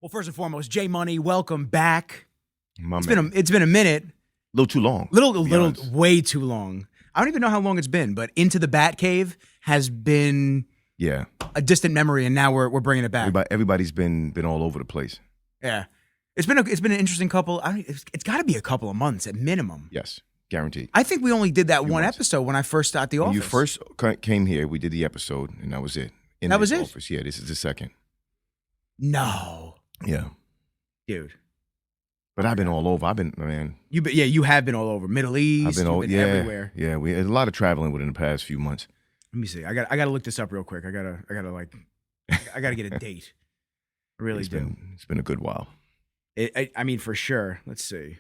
Well, first and foremost, J Money, welcome back. It's been a minute. a little too long. Little, way too long. I don't even know how long it's been, but Into the Bat Cave has been a distant memory, and now we're bringing it back. Everybody's been all over the place. Yeah, it's been an interesting couple. It's got to be a couple of months at minimum. Yes, guaranteed. I think we only did that one episode when I first started the office. When you first came here, we did the episode, and that was it. That was it? Office. Yeah, this is the second. No. Yeah. Dude. But I've been all over. Man. You have been all over. Middle East. I've been everywhere. Yeah, we had a lot of traveling within the past few months. Let me see. I got to look this up real quick. I gotta get a date. I really do. It's been a good while. I mean, for sure. Let's see.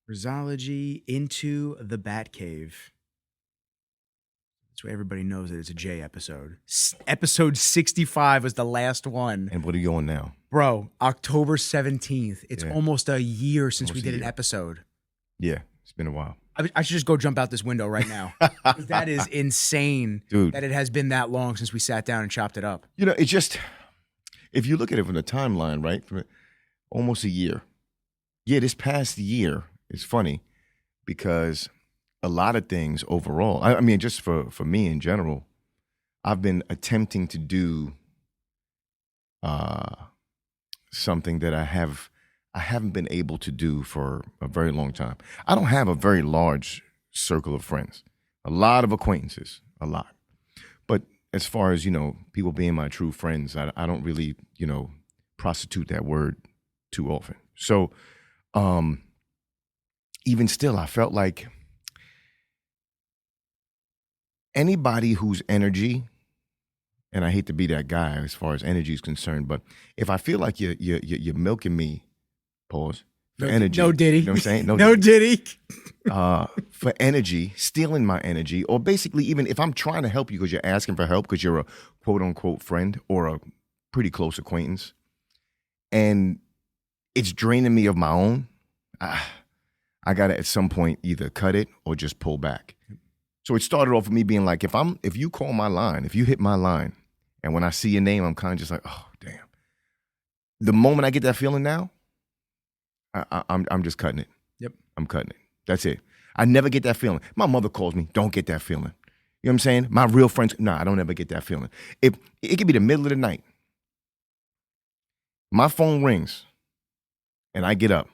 Rizzology, Into the Bat Cave. That's why everybody knows that it's a J episode. Episode 65 was the last one. And what are you on now? Bro, October 17th. It's almost a year since we did an episode. Yeah, it's been a while. I should just go jump out this window right now. That is insane, dude, that it has been that long since we sat down and chopped it up. You know, it's just, if you look at it from the timeline, right, from almost a year. Yeah, this past year is funny because a lot of things overall, I mean, just for me in general, I've been attempting to do something that I haven't been able to do for a very long time. I don't have a very large circle of friends, a lot of acquaintances, a lot. But as far as, people being my true friends, I don't really, prostitute that word too often. So even still, I felt like anybody whose energy, and I hate to be that guy as far as energy is concerned, but if I feel like you're milking me, pause, for energy. No Diddy. You know what I'm saying? No Diddy. For energy, stealing my energy, or basically even if I'm trying to help you because you're asking for help because you're a quote unquote friend or a pretty close acquaintance, and it's draining me of my own, I gotta at some point either cut it or just pull back. So it started off with me being like, if you call my line, if you hit my line, and when I see your name, I'm kind of just like, oh damn. The moment I get that feeling now, I'm just cutting it. Yep. I'm cutting it. That's it. I never get that feeling. My mother calls me, don't get that feeling. You know what I'm saying? My real friends, I don't ever get that feeling. It could be the middle of the night. My phone rings and I get up.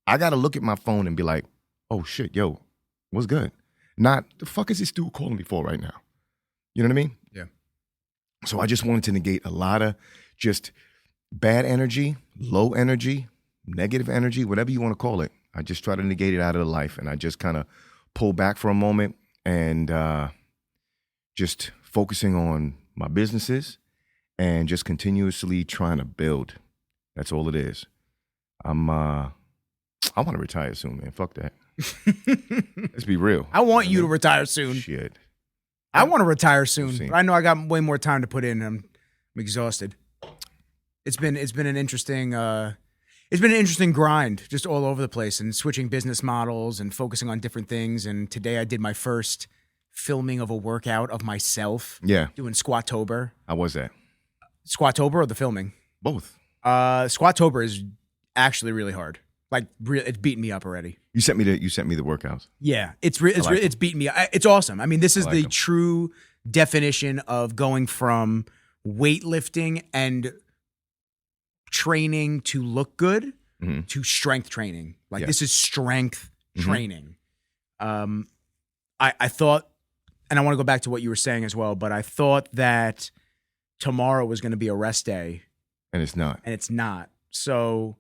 I got to look at my phone and be like, oh shit, yo, what's good? Not, the fuck is this dude calling me for right now? You know what I mean? Yeah. So I just wanted to negate a lot of just bad energy, low energy, negative energy, whatever you want to call it. I just try to negate it out of the life, and I just kind of pull back for a moment and just focusing on my businesses and just continuously trying to build. That's all it is. I want to retire soon, man. Fuck that. Let's be real. I want you to retire soon. Shit. I want to retire soon. But I know I got way more time to put in. I'm exhausted. It's been an interesting grind, just all over the place, and switching business models and focusing on different things. And today I did my first filming of a workout of myself. Yeah. Doing Squattober. How was that? Squattober or the filming? Both. Squattober is actually really hard. Like, it's beating me up already. You sent me the workouts. Yeah, it's beating me up. It's awesome. I mean, this is the true definition of going from weightlifting and training to look good to strength training. Like, this is strength training. I thought, and I want to go back to what you were saying as well, but I thought that tomorrow was going to be a rest day. And it's not. So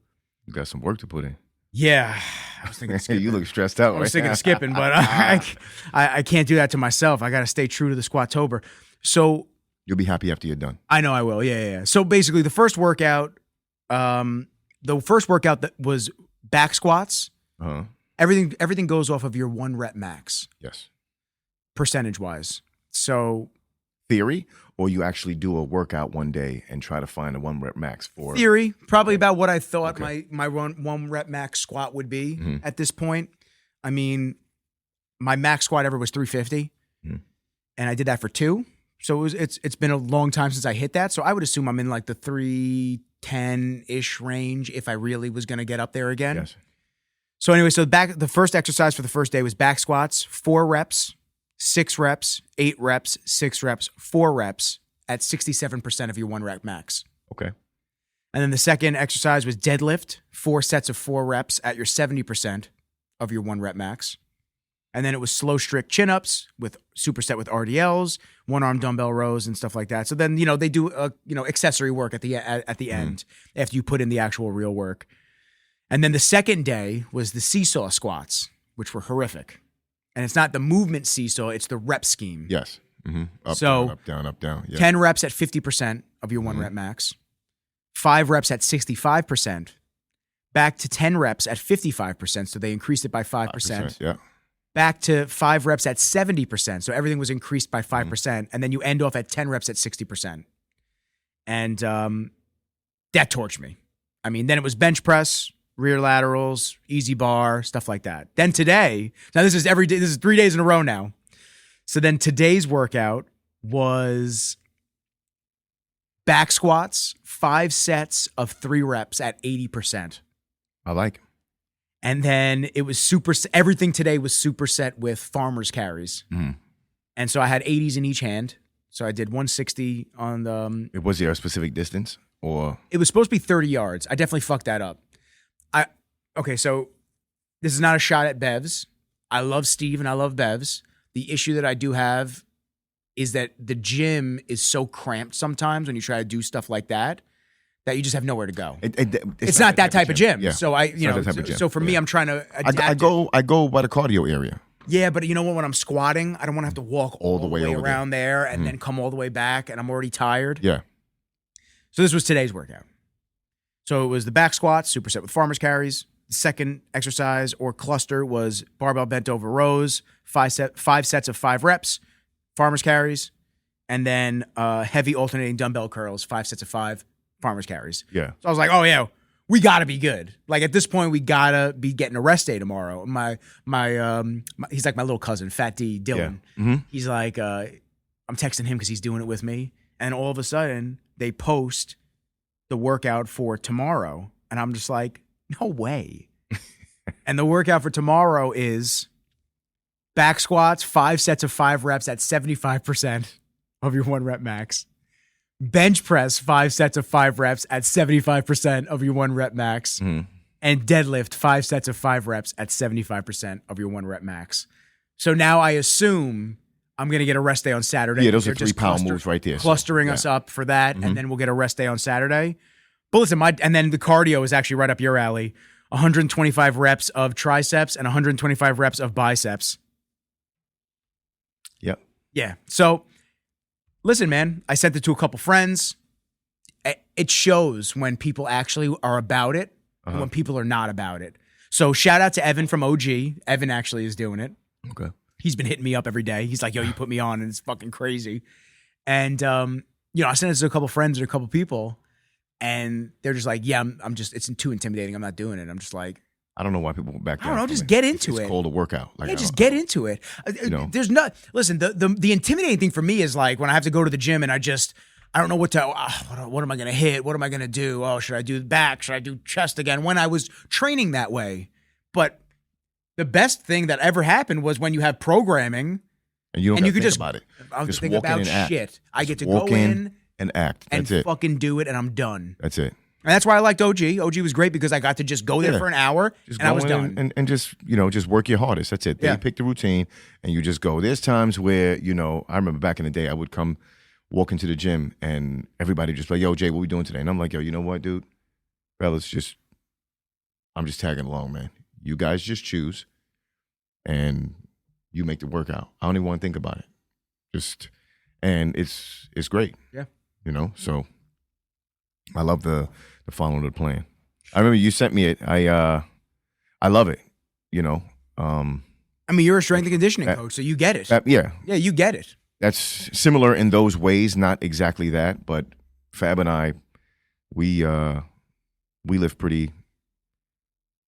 you got some work to put in. Yeah. I was thinking of skipping. You look stressed out. I was thinking of skipping, but I can't do that to myself. I got to stay true to the Squattober. So you'll be happy after you're done. I know I will. Yeah. So basically the first workout that was back squats. Uh-huh. Everything goes off of your 1 rep max. Yes. Percentage wise. So theory, or you actually do a workout one day and try to find a 1 rep max for theory, probably about what I thought my 1 rep max squat would be at this point. I mean, my max squat ever was 350, and I did that for 2. So it's been a long time since I hit that. So I would assume I'm in like the 10-ish range if I really was going to get up there again. Yes. So anyway, the first exercise for the first day was back squats, 4 reps, 6 reps, 8 reps, 6 reps, 4 reps at 67% of your 1 rep max. Okay. And then the second exercise was deadlift, 4 sets of 4 reps at your 70% of your 1 rep max. And then it was slow strict chin-ups with superset with RDLs, 1-arm dumbbell rows and stuff like that. So then, they do accessory work at the end after you put in the actual real work. And then the second day was the seesaw squats, which were horrific. And it's not the movement seesaw, it's the rep scheme. Yes. Mm-hmm. Up, so down, up, down, up, down. Yeah. 10 reps at 50% of your 1 rep max, 5 reps at 65%, back to 10 reps at 55%. So they increased it by 5%. Yeah. Back to 5 reps at 70%. So everything was increased by 5%. And then you end off at 10 reps at 60%. And that torched me. I mean, then it was bench press, rear laterals, easy bar, stuff like that. Then today, now this is every day, this is 3 days in a row now. So then today's workout was back squats, 5 sets of 3 reps at 80%. I like. And then it was everything today was superset with farmer's carries. And so I had 80s in each hand. So I did 160 on the... Was there a specific distance or... It was supposed to be 30 yards. I definitely fucked that up. Okay, so this is not a shot at Bevs. I love Steve and I love Bevs. The issue that I do have is that the gym is so cramped sometimes when you try to do stuff like that you just have nowhere to go. It's not that type of gym. Yeah. So so for me, I'm trying to adapt. I go by the cardio area. Yeah, but you know what? When I'm squatting, I don't want to have to walk all the way around there and Mm-hmm. then come all the way back, and I'm already tired. Yeah. So this was today's workout. So it was the back squats, superset with farmer's carries. The second exercise or cluster was barbell bent over rows, 5 sets of 5 reps, farmer's carries, and then heavy alternating dumbbell curls, 5 sets of 5 farmer's carries. Yeah. So I was like, oh yeah, we gotta be good. Like at this point, we gotta be getting a rest day tomorrow. He's like my little cousin, Fat D, Dylan. Yeah. Mm-hmm. He's like, I'm texting him because he's doing it with me, and all of a sudden they post the workout for tomorrow, and I'm just like, no way. And the workout for tomorrow is back squats, 5 sets of 5 reps at 75% of your 1 rep max. Bench press, 5 sets of 5 reps at 75% of your 1 rep max. Mm-hmm. And deadlift, 5 sets of 5 reps at 75% of your 1 rep max. So now I assume I'm going to get a rest day on Saturday. Yeah, those are 3-pound moves right there. Clustering us up for that, and then we'll get a rest day on Saturday. But listen, and then the cardio is actually right up your alley. 125 reps of triceps and 125 reps of biceps. Yep. Yeah. So listen, man, I sent it to a couple friends. It shows when people actually are about it and when people are not about it. So shout out to Evan from OG. Evan actually is doing it. Okay. He's been hitting me up every day. He's like, yo, you put me on and it's fucking crazy. And, I sent it to a couple friends and a couple people. And they're just like, yeah, I'm just, it's too intimidating. I'm not doing it. I'm just like, I don't know why people back down. I don't know, just get into it. It's called a workout. Like, yeah, just get into it. There's not, listen, the intimidating thing for me is like when I have to go to the gym and I don't know what am I going to hit? What am I going to do? Oh, should I do back? Should I do chest again? When I was training that way. But the best thing that ever happened was when you have programming. And you don't you could think about it. I'll just think walk about in and shit. act. I get to walk go in and act. That's and it. fucking do it, and I'm done. That's it. And that's why I liked OG. OG was great because I got to just go there for an hour and I was done. And just, just work your hardest. That's it. They pick the routine and you just go. There's times where, I remember back in the day, I would come walk into the gym and everybody just like, yo, Jay, what we doing today? And I'm like, yo, you know what, dude? Fellas, I'm just tagging along, man. You guys just choose and you make the workout. I don't even want to think about it. And it's great. Yeah. So I love the following the plan. I remember you sent me it. I love it. I mean, you're a strength and conditioning coach, so you get it. Yeah, you get it. That's similar in those ways, not exactly that, but Fab and I, we live pretty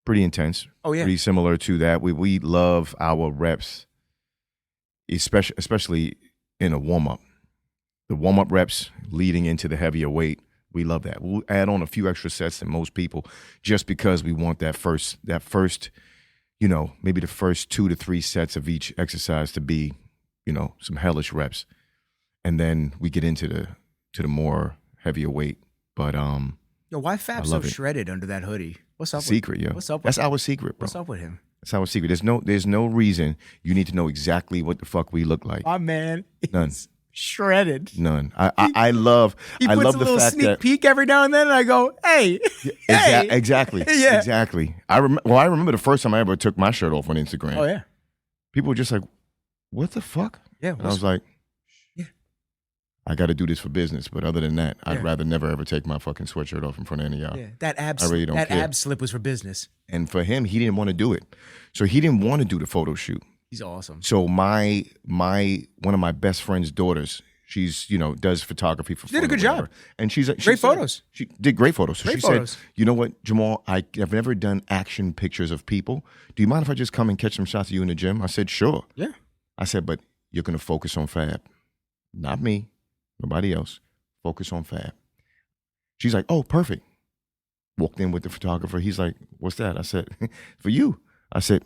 intense. Oh yeah, pretty similar to that. We love our reps, especially in a warm up. The warm up reps leading into the heavier weight. We love that. We'll add on a few extra sets than most people just because we want that first, maybe the first 2 to 3 sets of each exercise to be, some hellish reps. And then we get into the more heavier weight. But yo, why Fab so shredded under that hoodie? What's up? Secret, yo. What's up? That's our secret, bro. What's up with him? That's our secret. There's no reason you need to know exactly what the fuck we look like. My man, None. Shredded. None. I love the fact that he puts a little sneak peek every now and then, and I go, hey, hey. Exactly. Yeah. Exactly. I remember the first time I ever took my shirt off on Instagram. Oh yeah. People were just like, "What the fuck?" Yeah. And I was like, "Yeah, I got to do this for business." But other than that, I'd rather never ever take my fucking sweatshirt off in front of any of y'all. Yeah. That I really don't care. ab slip was for business. And for him, he didn't want to do it, so he didn't want to do the photo shoot. He's awesome. So one of my best friend's daughters, she's does photography for. She did a good job, and she's great photos. She did great photos. So great she photos. said, "You know what, Jamal? I've never done action pictures of people. Do you mind if I just come and catch some shots of you in the gym?" I said, "Sure." Yeah. I said, "But you're gonna focus on Fab, not me, nobody else. Focus on Fab." She's like, "Oh, perfect." Walked in with the photographer. He's like, "What's that?" I said, "For you." I said,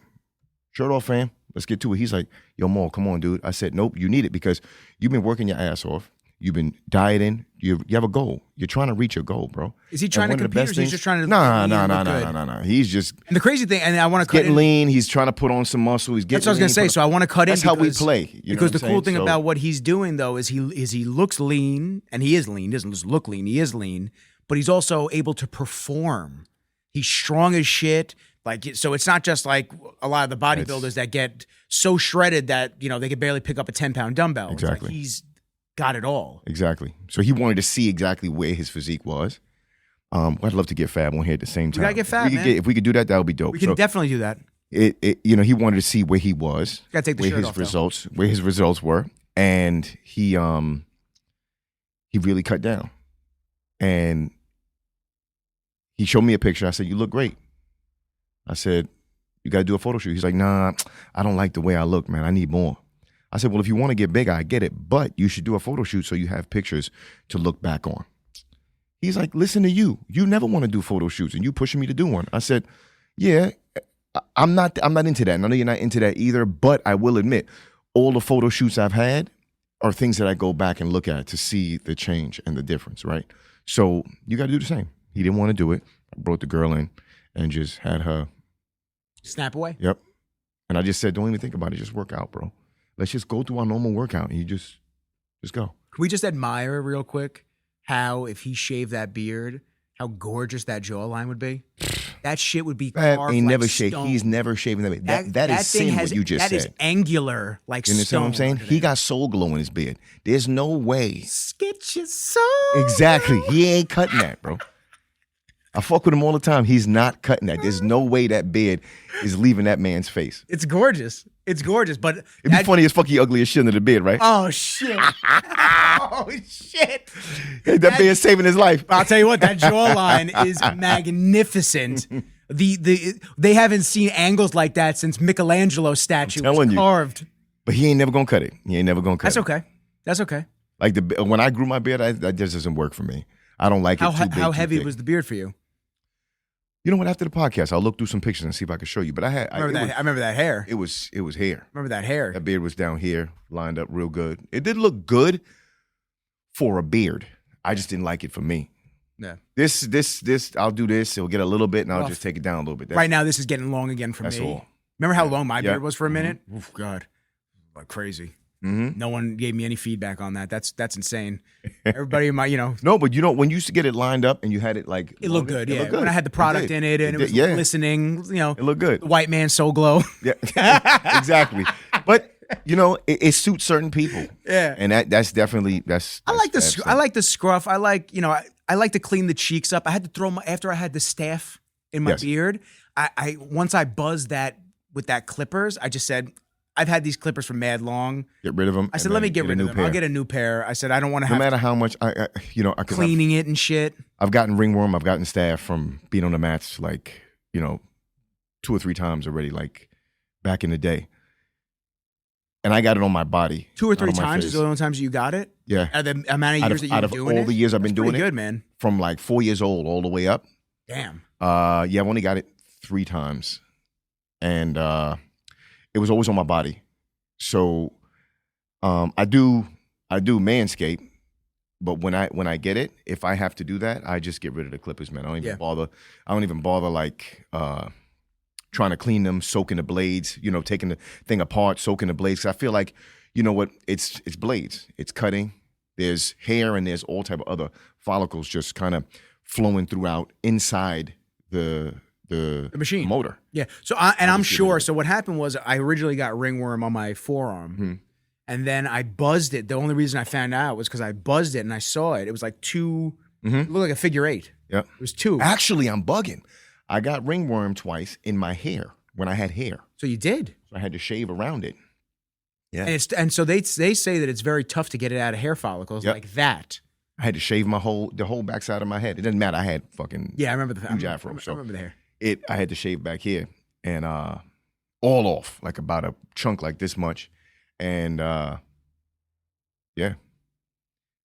"Shirt off, fam. Let's get to it." He's like, "Yo, Maul, come on, dude." I said, "Nope, you need it because you've been working your ass off. You've been dieting. You have a goal. You're trying to reach your goal, bro." Is he trying to compete or is he just trying to No. He's just And the crazy thing, and I want to cut getting in, lean. He's trying to put on some muscle. He's getting that's what I was going to say. So I want to cut in That's how we play. Because the cool thing about what he's doing, though, is he looks lean, and he is lean. He doesn't just look lean. He is lean. But he's also able to perform. He's strong as shit. So it's not just like a lot of the bodybuilders that get so shredded that, they could barely pick up a 10-pound dumbbell. Exactly. It's like he's got it all. Exactly. So he wanted to see exactly where his physique was. I'd love to get Fab on here at the same time. We gotta get Fab, man. If we could do that, that would be dope. We can definitely do that. He wanted to see where he was, gotta take the shirt off, where his results were, and he really cut down. And he showed me a picture. I said, "You look great." I said, "You got to do a photo shoot." He's like, "Nah, I don't like the way I look, man. I need more." I said, "Well, if you want to get bigger, I get it, but you should do a photo shoot so you have pictures to look back on." He's like, "Listen to you. You never want to do photo shoots, and you pushing me to do one." I said, "Yeah, I'm not into that. And I know you're not into that either, but I will admit, all the photo shoots I've had are things that I go back and look at to see the change and the difference, right? So you got to do the same." He didn't want to do it. I brought the girl in and just had her snap away. Yep. And I just said, "Don't even think about it. Just work out, bro. Let's just go through our normal workout." And you just go. Can we just admire real quick how, if he shaved that beard, how gorgeous that jawline would be? That shit would be carved ain't like never stone. He's never shaving that beard. That is sin what you just said. That is angular like stone. You understand what I'm saying? He got soul glow in his beard. There's no way. Get your soul. Exactly. He ain't cutting that, bro. I fuck with him all the time. He's not cutting that. There's no way that beard is leaving that man's face. It's gorgeous. It's gorgeous, but it'd be funny as fuck he ugly as shit under the beard, right? Oh shit! Oh shit! Hey, that beard's saving his life. I'll tell you what, that jawline is magnificent. They haven't seen angles like that since Michelangelo's statue was carved. But he ain't never gonna cut it. He ain't never gonna cut it. That's okay. That's okay. Like when I grew my beard, that just doesn't work for me. I don't like it too big. How heavy was the beard for you? You know what? After the podcast, I'll look through some pictures and see if I can show you. But I remember that hair. It was hair. Remember that hair? That beard was down here, lined up real good. It did look good for a beard. I just didn't like it for me. Yeah. This, I'll do this. It'll get a little bit, and I'll just take it down a little bit. Right now, this is getting long again for me. That's all. Remember how long my beard was for a minute? Mm-hmm. Oh God, like crazy. Mm-hmm. No one gave me any feedback on that. That's insane. Everybody in my, No, but when you used to get it lined up and you had it like it looked good. It looked good. When I had the product in it and it was glistening, it looked good. The white man soul glow. Yeah, exactly. But it suits certain people. Yeah, and that's definitely I like the scruff. I like to clean the cheeks up. I had to throw after I had the staph in my beard. I once I buzzed that with that clippers. I just said, I've had these clippers for mad long. Get rid of them. I said, let me get rid of them. I'll get a new pair. I said, I don't want to have. No matter how much cleaning it and shit. I've gotten ringworm. I've gotten staph from being on the mats 2 or 3 times already, like back in the day. And I got it on my body. 2 or 3 times is the only times you got it? Yeah. Out of the amount of years that you've been doing it? Out of all the years I've been doing pretty it. good, man. From like 4 years old all the way up. Damn. Yeah, I've only got it 3 times. And it was always on my body. So I do manscape, but when I get it, if I have to do that, I just get rid of the clippers, man. I don't even bother. I don't even bother like trying to clean them, soaking the blades, you know, taking the thing apart, soaking the blades. 'Cause I feel like, you know what, it's blades. It's cutting. There's hair and there's all type of other follicles just kind of flowing throughout inside the machine motor. Yeah. So I'm sure. So what happened was I originally got ringworm on my forearm, and then I buzzed it. The only reason I found out was because I buzzed it and I saw it. It was like 2. It looked like a figure 8. Yeah. It was 2. Actually, I'm bugging. I got ringworm twice in my hair when I had hair. So you did. So I had to shave around it. Yeah. And so they say that it's very tough to get it out of hair follicles like that. I had to shave the whole backside of my head. It doesn't matter. I had fucking I remember the huge afro. I remember the hair. I had to shave back here and all off, like about a chunk like this much. And yeah.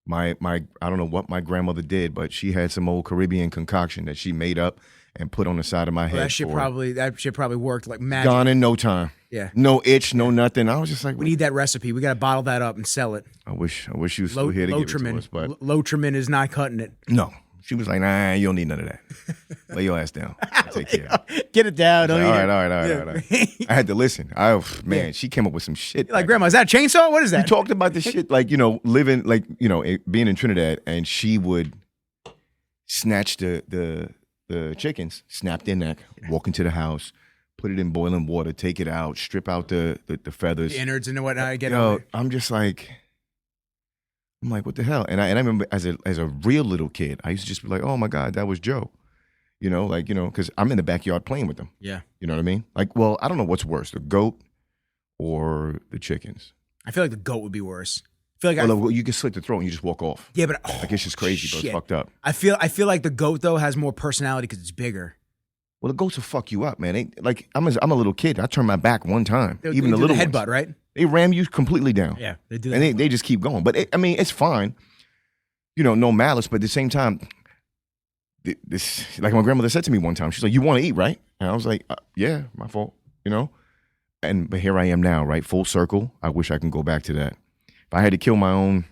My I don't know what my grandmother did, but she had some old Caribbean concoction that she made up and put on the side of my head. That shit probably worked like magic. Gone in no time. Yeah. No itch, no nothing. I was just like, we need that recipe. We got to bottle that up and sell it. I wish you were still here to give it to us, but Lotrimin is not cutting it. No. She was like, nah, you don't need none of that. Lay your ass down. I'll take care of it. Get it down. Like, all right. I had to listen. Man, she came up with some shit. You're like, Grandma, is that a chainsaw? What is that? We talked about this shit, like, you know, living, like, you know, being in Trinidad, and she would snatch the chickens, snap their neck, walk into the house, put it in boiling water, take it out, strip out the feathers. The innards and whatnot. I'm just like... I'm like, what the hell? And I remember as a real little kid, I used to just be like, oh my God, that was Joe. You know, like, you know, because I'm in the backyard playing with them. Yeah. You know what I mean? Like, well, I don't know what's worse, the goat or the chickens. I feel like the goat would be worse. I feel like you can slit the throat and you just walk off. Yeah, but like it's just crazy, but it's fucked up. I feel like the goat though has more personality because it's bigger. Well, the goats will fuck you up, man. Like I'm a little kid. I turned my back one time. Even the little headbutt, ones, right? They ram you completely down. Yeah, they do. And they just keep going. But it's fine. You know, no malice. But at the same time, this, like my grandmother said to me one time, she's like, "You want to eat, right?" And I was like, "Yeah, my fault." You know. But here I am now, right? Full circle. I wish I can go back to that. If I had to kill my own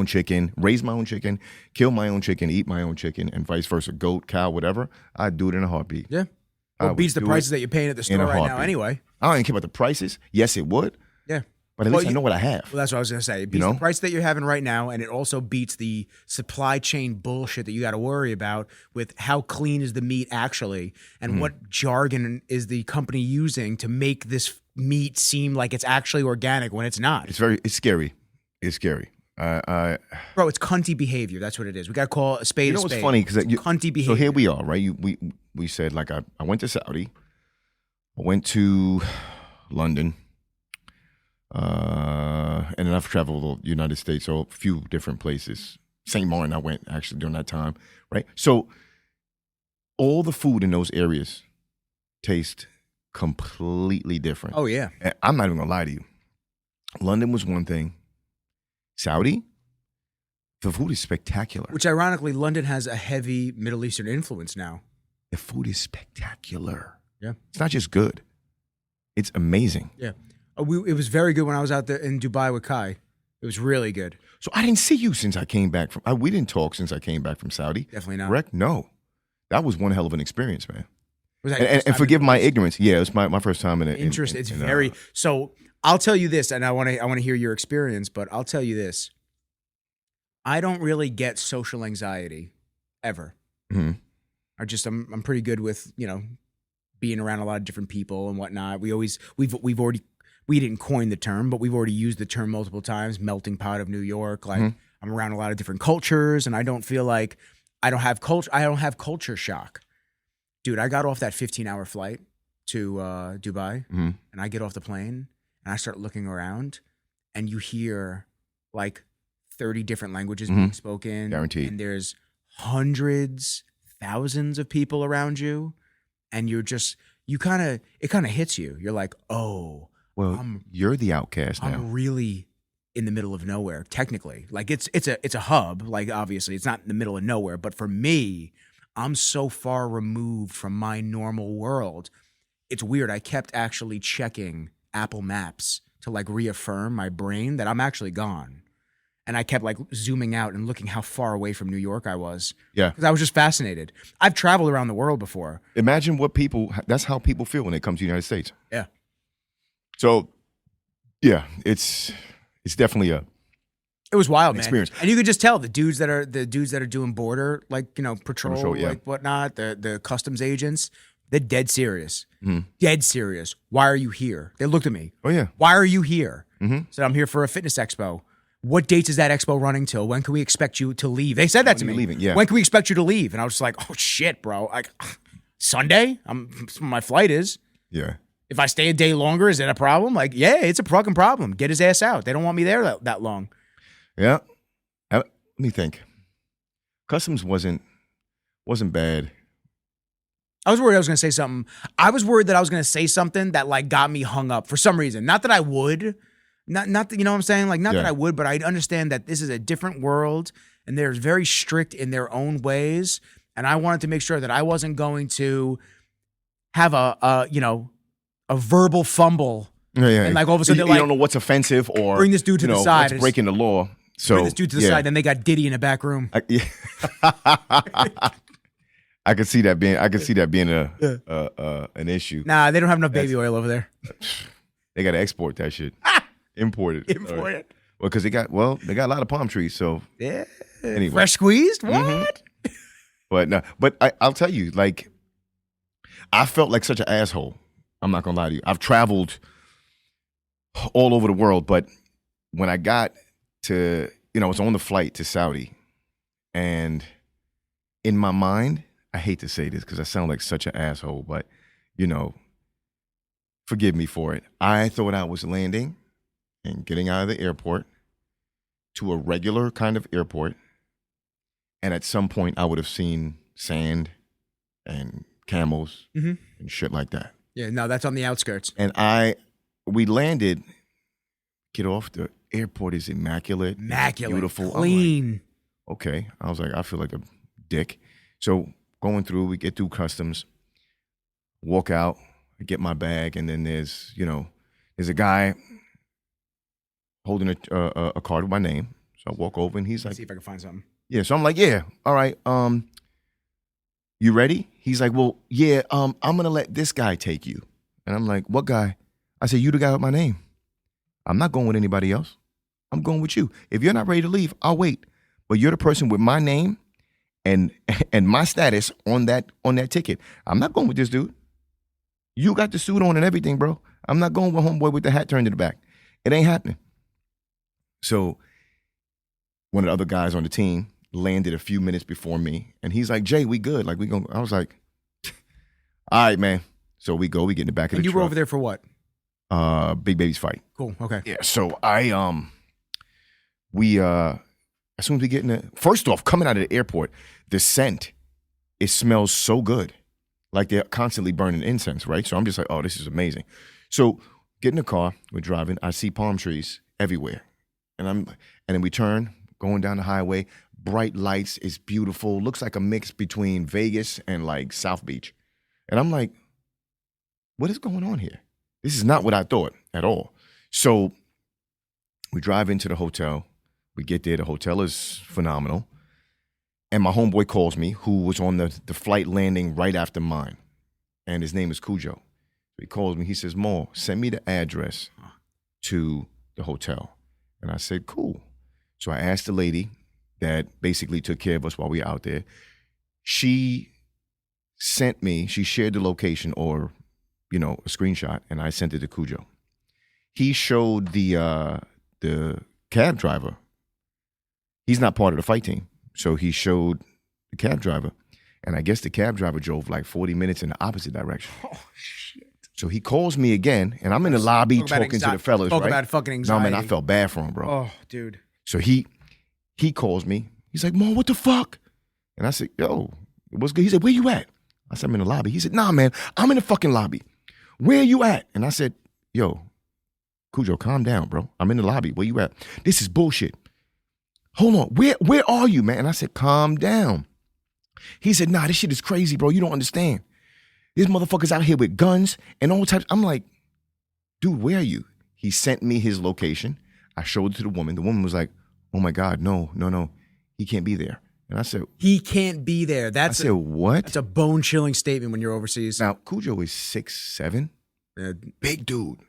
chicken, raise my own chicken, kill my own chicken, eat my own chicken, and vice versa, goat, cow, whatever, I'd do it in a heartbeat. Yeah. Well, it beats the prices that you're paying at the store right now anyway. I don't even care about the prices. Yes, it would. Yeah. But at least I know what I have. Well, that's what I was going to say. It beats the price that you're having right now, and it also beats the supply chain bullshit that you got to worry about with how clean is the meat actually, and what jargon is the company using to make this meat seem like it's actually organic when it's not. It's scary. It's scary. Bro, it's cunty behavior. That's what it is. We got to call a spade a spade. You know what's funny? Because cunty behavior. So here we are, right? We said, like, I went to Saudi. I went to London. And then I've traveled the United States, so a few different places. St. Martin, I went actually during that time, right? So all the food in those areas taste completely different. Oh, yeah. And I'm not even going to lie to you. London was one thing. Saudi, the food is spectacular. Which ironically, London has a heavy Middle Eastern influence now. The food is spectacular. Yeah. It's not just good. It's amazing. Yeah. It was very good when I was out there in Dubai with Kai. It was really good. So I didn't see you since I came back from... we didn't talk since I came back from Saudi. Definitely not. Correct? No. That was one hell of an experience, man. Was that and forgive my ignorance. Yeah, it was my first time in it. It's very... So I'll tell you this, and I want to hear your experience, but I'll tell you this. I don't really get social anxiety ever. Mm-hmm. I'm pretty good with, being around a lot of different people and whatnot. We didn't coin the term, but we've already used the term multiple times, melting pot of New York. Like I'm around a lot of different cultures, and I don't feel like I don't have culture shock. Dude, I got off that 15-hour flight to Dubai, and I get off the plane, and I start looking around, and you hear like 30 different languages being spoken. Guaranteed. And there's hundreds, thousands of people around you, and it kind of hits you. You're like, oh, well, you're the outcast now. I'm really in the middle of nowhere, technically. Like it's a hub, like obviously it's not in the middle of nowhere, but for me, I'm so far removed from my normal world. It's weird. I kept actually checking Apple Maps to like reaffirm my brain that I'm actually gone. And I kept like zooming out and looking how far away from New York I was. Yeah. Because I was just fascinated. I've traveled around the world before. Imagine that's how people feel when they come to the United States. Yeah. So, yeah, it's definitely it was wild, man. Experience. And you could just tell the dudes that are doing border, like, patrol, yeah. like whatnot, the customs agents, they're dead serious. Mm-hmm. Dead serious. Why are you here? They looked at me. Oh, yeah. Why are you here? Mm-hmm. Said, I'm here for a fitness expo. What dates is that expo running till? When can we expect you to leave? They said that to me. Leaving? Yeah. When can we expect you to leave? And I was just like, oh shit, bro. Like Sunday? My flight is. Yeah. If I stay a day longer, is that a problem? Like, yeah, it's a fucking problem. Get his ass out. They don't want me there that long. Yeah. Let me think. Customs wasn't bad. I was worried I was going to say something. I was worried that I was going to say something that like got me hung up for some reason. Not that I would. Not that, you know what I'm saying? Like, not that I would, but I understand that this is a different world and they're very strict in their own ways. And I wanted to make sure that I wasn't going to have a verbal fumble. Yeah. And like all of a sudden, you don't know what's offensive or bring this dude to the side. What's breaking the law. So bring this dude to the side. Then they got Diddy in the back room. I could see that being an issue. Nah, they don't have enough baby oil over there. They got to export that shit. Import it. Import it. Well, because they got a lot of palm trees. So yeah. Anyway. Fresh squeezed? What? Mm-hmm. But no, I'll tell you, like, I felt like such an asshole. I'm not gonna lie to you. I've traveled all over the world, but when I got to, I was on the flight to Saudi, and in my mind, I hate to say this because I sound like such an asshole, but forgive me for it. I thought I was landing and getting out of the airport to a regular kind of airport, and at some point I would have seen sand and camels and shit like that. Yeah, no, that's on the outskirts. And we landed, get off, the airport is immaculate. Beautiful. Clean. Like, okay. I was like, I feel like a dick. So going through, we get through customs, walk out, I get my bag, and then there's a guy holding a card with my name. So I walk over and he's like, see if I can find something. Yeah. So I'm like, yeah, all right. You ready? He's like, well, yeah, I'm going to let this guy take you. And I'm like, what guy? I said, you the guy with my name. I'm not going with anybody else. I'm going with you. If you're not ready to leave, I'll wait. But you're the person with my name and my status on that ticket. I'm not going with this dude. You got the suit on and everything, bro. I'm not going with homeboy with the hat turned to the back. It ain't happening. So one of the other guys on the team landed a few minutes before me, and he's like, Jay, we good. Like, we going. I was like, all right, man. So we get in the back of the truck. And you were over there for what? Big Baby's fight. Cool. Okay. Yeah. So we as soon as we get in the, first off, coming out of the airport, the scent, it smells so good. Like they're constantly burning incense, right? So I'm just like, oh, this is amazing. So get in the car, we're driving, I see palm trees everywhere. And then we turn, going down the highway, bright lights, it's beautiful, looks like a mix between Vegas and like South Beach. And I'm like, what is going on here? This is not what I thought at all. So we drive into the hotel. We get there. The hotel is phenomenal. And my homeboy calls me, who was on the flight landing right after mine. And his name is Cujo. So he calls me. He says, Mo, send me the address to the hotel. And I said, cool. So I asked the lady that basically took care of us while we were out there. She shared the location or, a screenshot, and I sent it to Cujo. He showed the cab driver. He's not part of the fight team. So he showed the cab driver, and I guess the cab driver drove like 40 minutes in the opposite direction. Oh, shit. So he calls me again, and I'm in the lobby talking to the fellas, Talk right? about fucking anxiety. No, man, I felt bad for him, bro. Oh, dude. So he calls me. He's like, Mo, what the fuck? And I said, yo, what's good? He said, where you at? I said, I'm in the lobby. He said, nah, man, I'm in the fucking lobby. Where you at? And I said, yo, Cujo, calm down, bro. I'm in the lobby. Where you at? This is bullshit. Hold on. Where are you, man? And I said, calm down. He said, nah, this shit is crazy, bro. You don't understand. This motherfucker's out here with guns and all types. I'm like, dude, where are you? He sent me his location. I showed it to the woman. The woman was like, oh my God, no. He can't be there. And I said, he can't be there. I said, what? That's a bone-chilling statement when you're overseas. Now, Cujo is 6'7", big dude.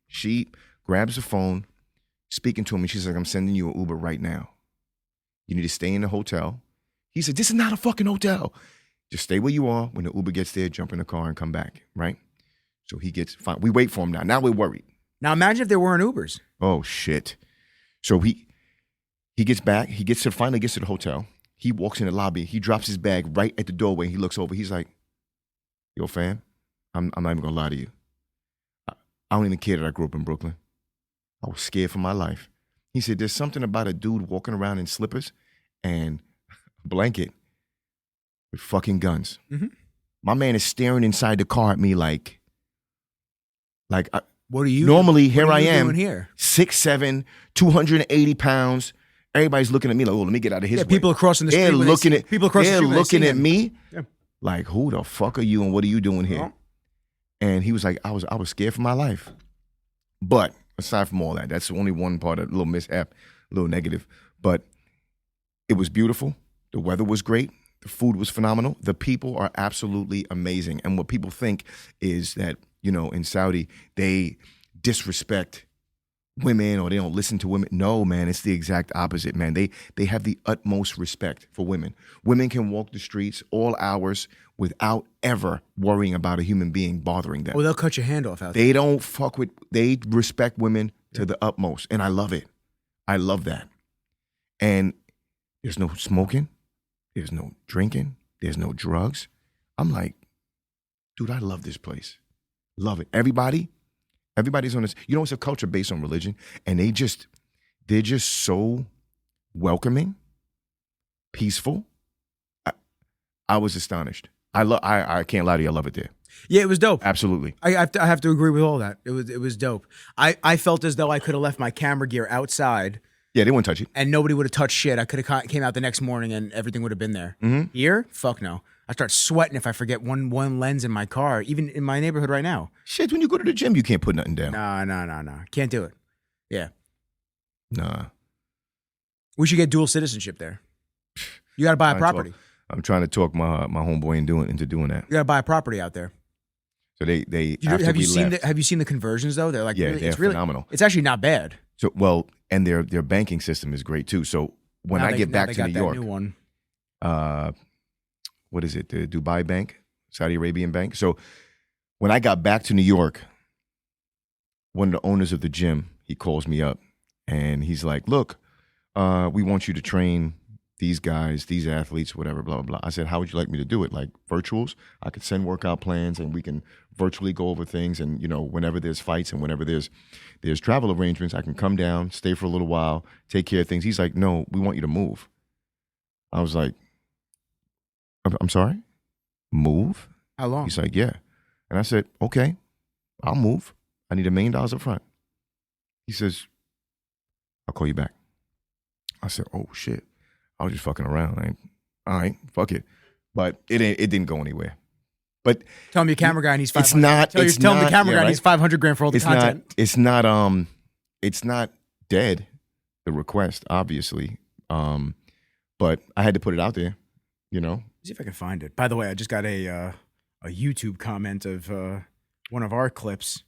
She grabs the phone, speaking to him, and she's like, I'm sending you an Uber right now. You need to stay in the hotel. He said, this is not a fucking hotel. Just stay where you are. When the Uber gets there, jump in the car and come back, right? So he gets fine. We wait for him now. Now we're worried. Now imagine if there weren't Ubers. Oh, shit. So he gets back. Finally gets to the hotel. He walks in the lobby. He drops his bag right at the doorway. He looks over. He's like, yo, fam, I'm not even going to lie to you. I don't even care that I grew up in Brooklyn. I was scared for my life. He said, there's something about a dude walking around in slippers and a blanket with fucking guns. Mm-hmm. My man is staring inside the car at me like what are you normally what here are I you am, doing here? 6'7", 280 pounds. Everybody's looking at me like, oh, let me get out of his way. People are crossing the street. They're looking at me like, who the fuck are you and what are you doing here? And he was like, I was scared for my life. But aside from all that, that's only one part of a little mishap, a little negative. But it was beautiful. The weather was great. The food was phenomenal. The people are absolutely amazing. And what people think is that, in Saudi, they disrespect women or they don't listen to women. No, man, it's the exact opposite, man. They have the utmost respect for women. Women can walk the streets all hours without ever worrying about a human being bothering them. Oh, they'll cut your hand off out there. They respect women to the utmost. And I love it. I love that. And there's no smoking. There's no drinking. There's no drugs. I'm like, dude, I love this place. Love it. Everybody's on this. It's a culture based on religion, and they're just so welcoming, peaceful. I was astonished. I can't lie to you. I love it there. Yeah, it was dope. Absolutely. I have to agree with all that. It was dope. I felt as though I could have left my camera gear outside. Yeah, they wouldn't touch it. And nobody would have touched shit. I could have came out the next morning and everything would have been there. Mm-hmm. Here? Fuck no. I start sweating if I forget one lens in my car, even in my neighborhood right now. Shit, when you go to the gym, you can't put nothing down. No. Can't do it. Yeah. Nah. We should get dual citizenship there. You got to buy a property. I'm trying to talk my homeboy into doing that. You got to buy a property out there. So they have you seen the conversions though? They're like, yeah, they're phenomenal. It's actually not bad. So and their banking system is great too. So when I get back to New York, new one. What is it? The Dubai Bank, Saudi Arabian Bank. So when I got back to New York, one of the owners of the gym, he calls me up and he's like, look, we want you to train these guys, these athletes, whatever, blah, blah, blah. I said, how would you like me to do it? Like virtuals? I could send workout plans and we can virtually go over things. And, whenever there's fights and whenever there's travel arrangements, I can come down, stay for a little while, take care of things. He's like, no, we want you to move. I was like, I'm sorry? Move? How long? He's like, yeah. And I said, okay, I'll move. I need $1 million up front. He says, I'll call you back. I said, oh, shit. I was just fucking around. All right, fuck it. But it didn't go anywhere. But tell him your camera guy needs 500. Tell him the camera guy needs $500,000 for all the content. It's not dead, the request, obviously. But I had to put it out there, See if I can find it. By the way, I just got a YouTube comment of one of our clips.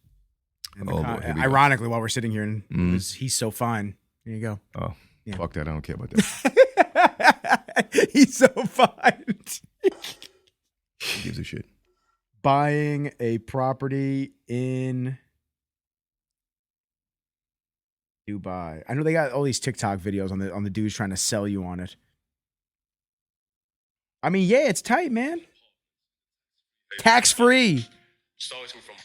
Ironically, while we're sitting here, and he's so fine. Here you go. Oh, yeah. Fuck that. I don't care about that. He's so fine. Who gives a shit? Buying a property in Dubai. I know they got all these TikTok videos on the dudes trying to sell you on it. I mean, yeah, it's tight, man. Tax free.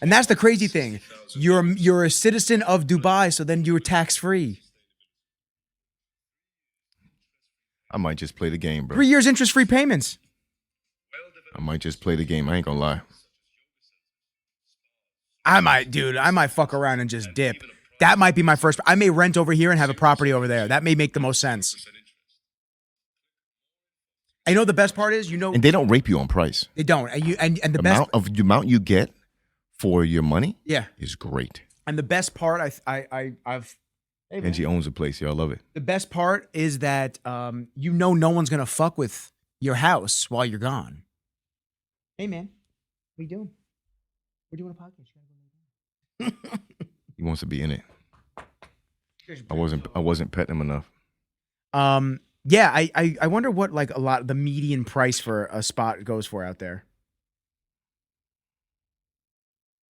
And that's the crazy thing. You're a citizen of Dubai, so then you're tax free. I might just play the game, bro. 3 years interest-free payments. I might just play the game. I ain't gonna lie. I might fuck around and just dip. That might be my first. I may rent over here and have a property over there. That may make the most sense. I know the best part is, and they don't rape you on price. They don't. And the best amount you get for your money, yeah, is great. And the best part, I've. Hey, and she owns the place. Y'all love it. The best part is that no one's gonna fuck with your house while you're gone. Hey man, what are you doing? We're doing a podcast. He wants to be in it. I wasn't petting him enough. Yeah, I wonder what like the median price for a spot goes for out there.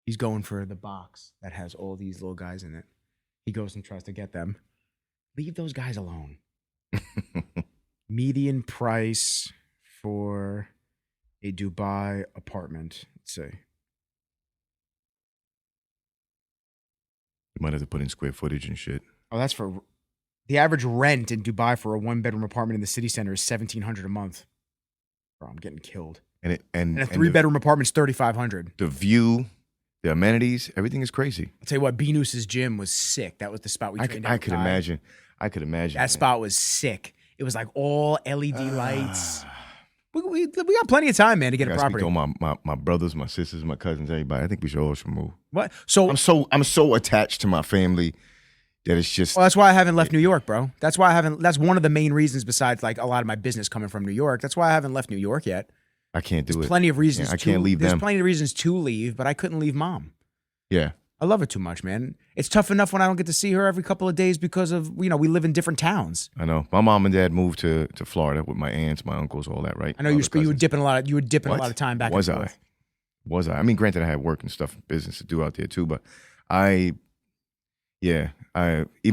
He's going for the box that has all these little guys in it. He goes and tries to get them. Leave those guys alone. Median price for a Dubai apartment. Let's see. You might have to put in square footage and shit. Oh, that's for the average rent in Dubai for a 1-bedroom apartment in the city center is $1,700 a month. Bro, I'm getting killed. And a 3-bedroom apartment's $3,500. The view, the amenities, everything is crazy. I'll tell you what, Venus's gym was sick. That was the spot we trained at. I could imagine. That spot was sick. It was like all LED lights. We got plenty of time, man, to get a property. Speak to my brothers, my sisters, my cousins, everybody. I think we all should move. What? So I'm so attached to my family that it's just. Well, that's why I haven't left New York, bro. That's one of the main reasons. Besides, like a lot of my business coming from New York. That's why I haven't left New York yet. I can't do it. Plenty of reasons. Yeah, I can't leave them. There's plenty of reasons to leave, but I couldn't leave mom. Yeah. I love her too much, man. It's tough enough when I don't get to see her every couple of days because of, we live in different towns. I know. My mom and dad moved to Florida with my aunts, my uncles, all that, right? I know you were dipping a lot of time back and forth. Was I? I mean, granted, I had work and stuff, business to do out there too, but even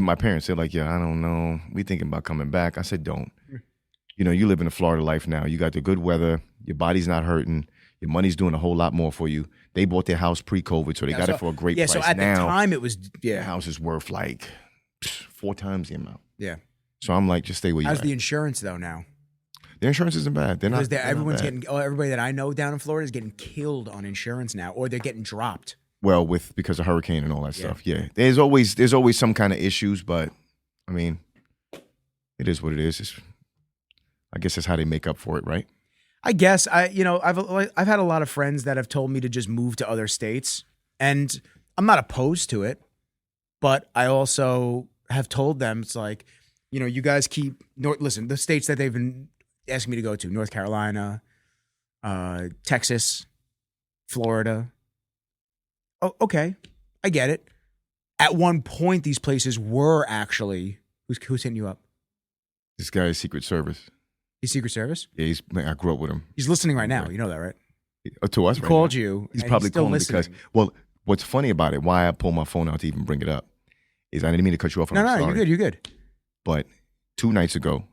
my parents said, like, yeah, I don't know. We thinking about coming back. I said, don't. You live in the Florida life now. You got the good weather. Your body's not hurting. Your money's doing a whole lot more for you. They bought their house pre-COVID, so they got it for a great price. So at the time, it was, the house is worth like 4 times the amount. Yeah. So I'm like, just stay where you're at. How's the insurance, though, now? The insurance isn't bad. Everybody that I know down in Florida is getting killed on insurance now, or they're getting dropped. Well, because of hurricane and all that stuff. Yeah. There's always some kind of issues, but I mean, it is what it is. I guess that's how they make up for it, right? I guess I've had a lot of friends that have told me to just move to other states, and I'm not opposed to it, but I also have told them it's like, you guys listen, the states that they've been asking me to go to: North Carolina, Texas, Florida. Oh, okay, I get it. At one point, these places were actually who's hitting you up? This guy's Secret Service. He's Secret Service? Yeah, I grew up with him. He's listening right now. You know that, right? To us, he right called now. you. He's probably calling because, well, what's funny about it, why I pulled my phone out to even bring it up, is I didn't mean to cut you off. No, you're good. But 2 nights ago,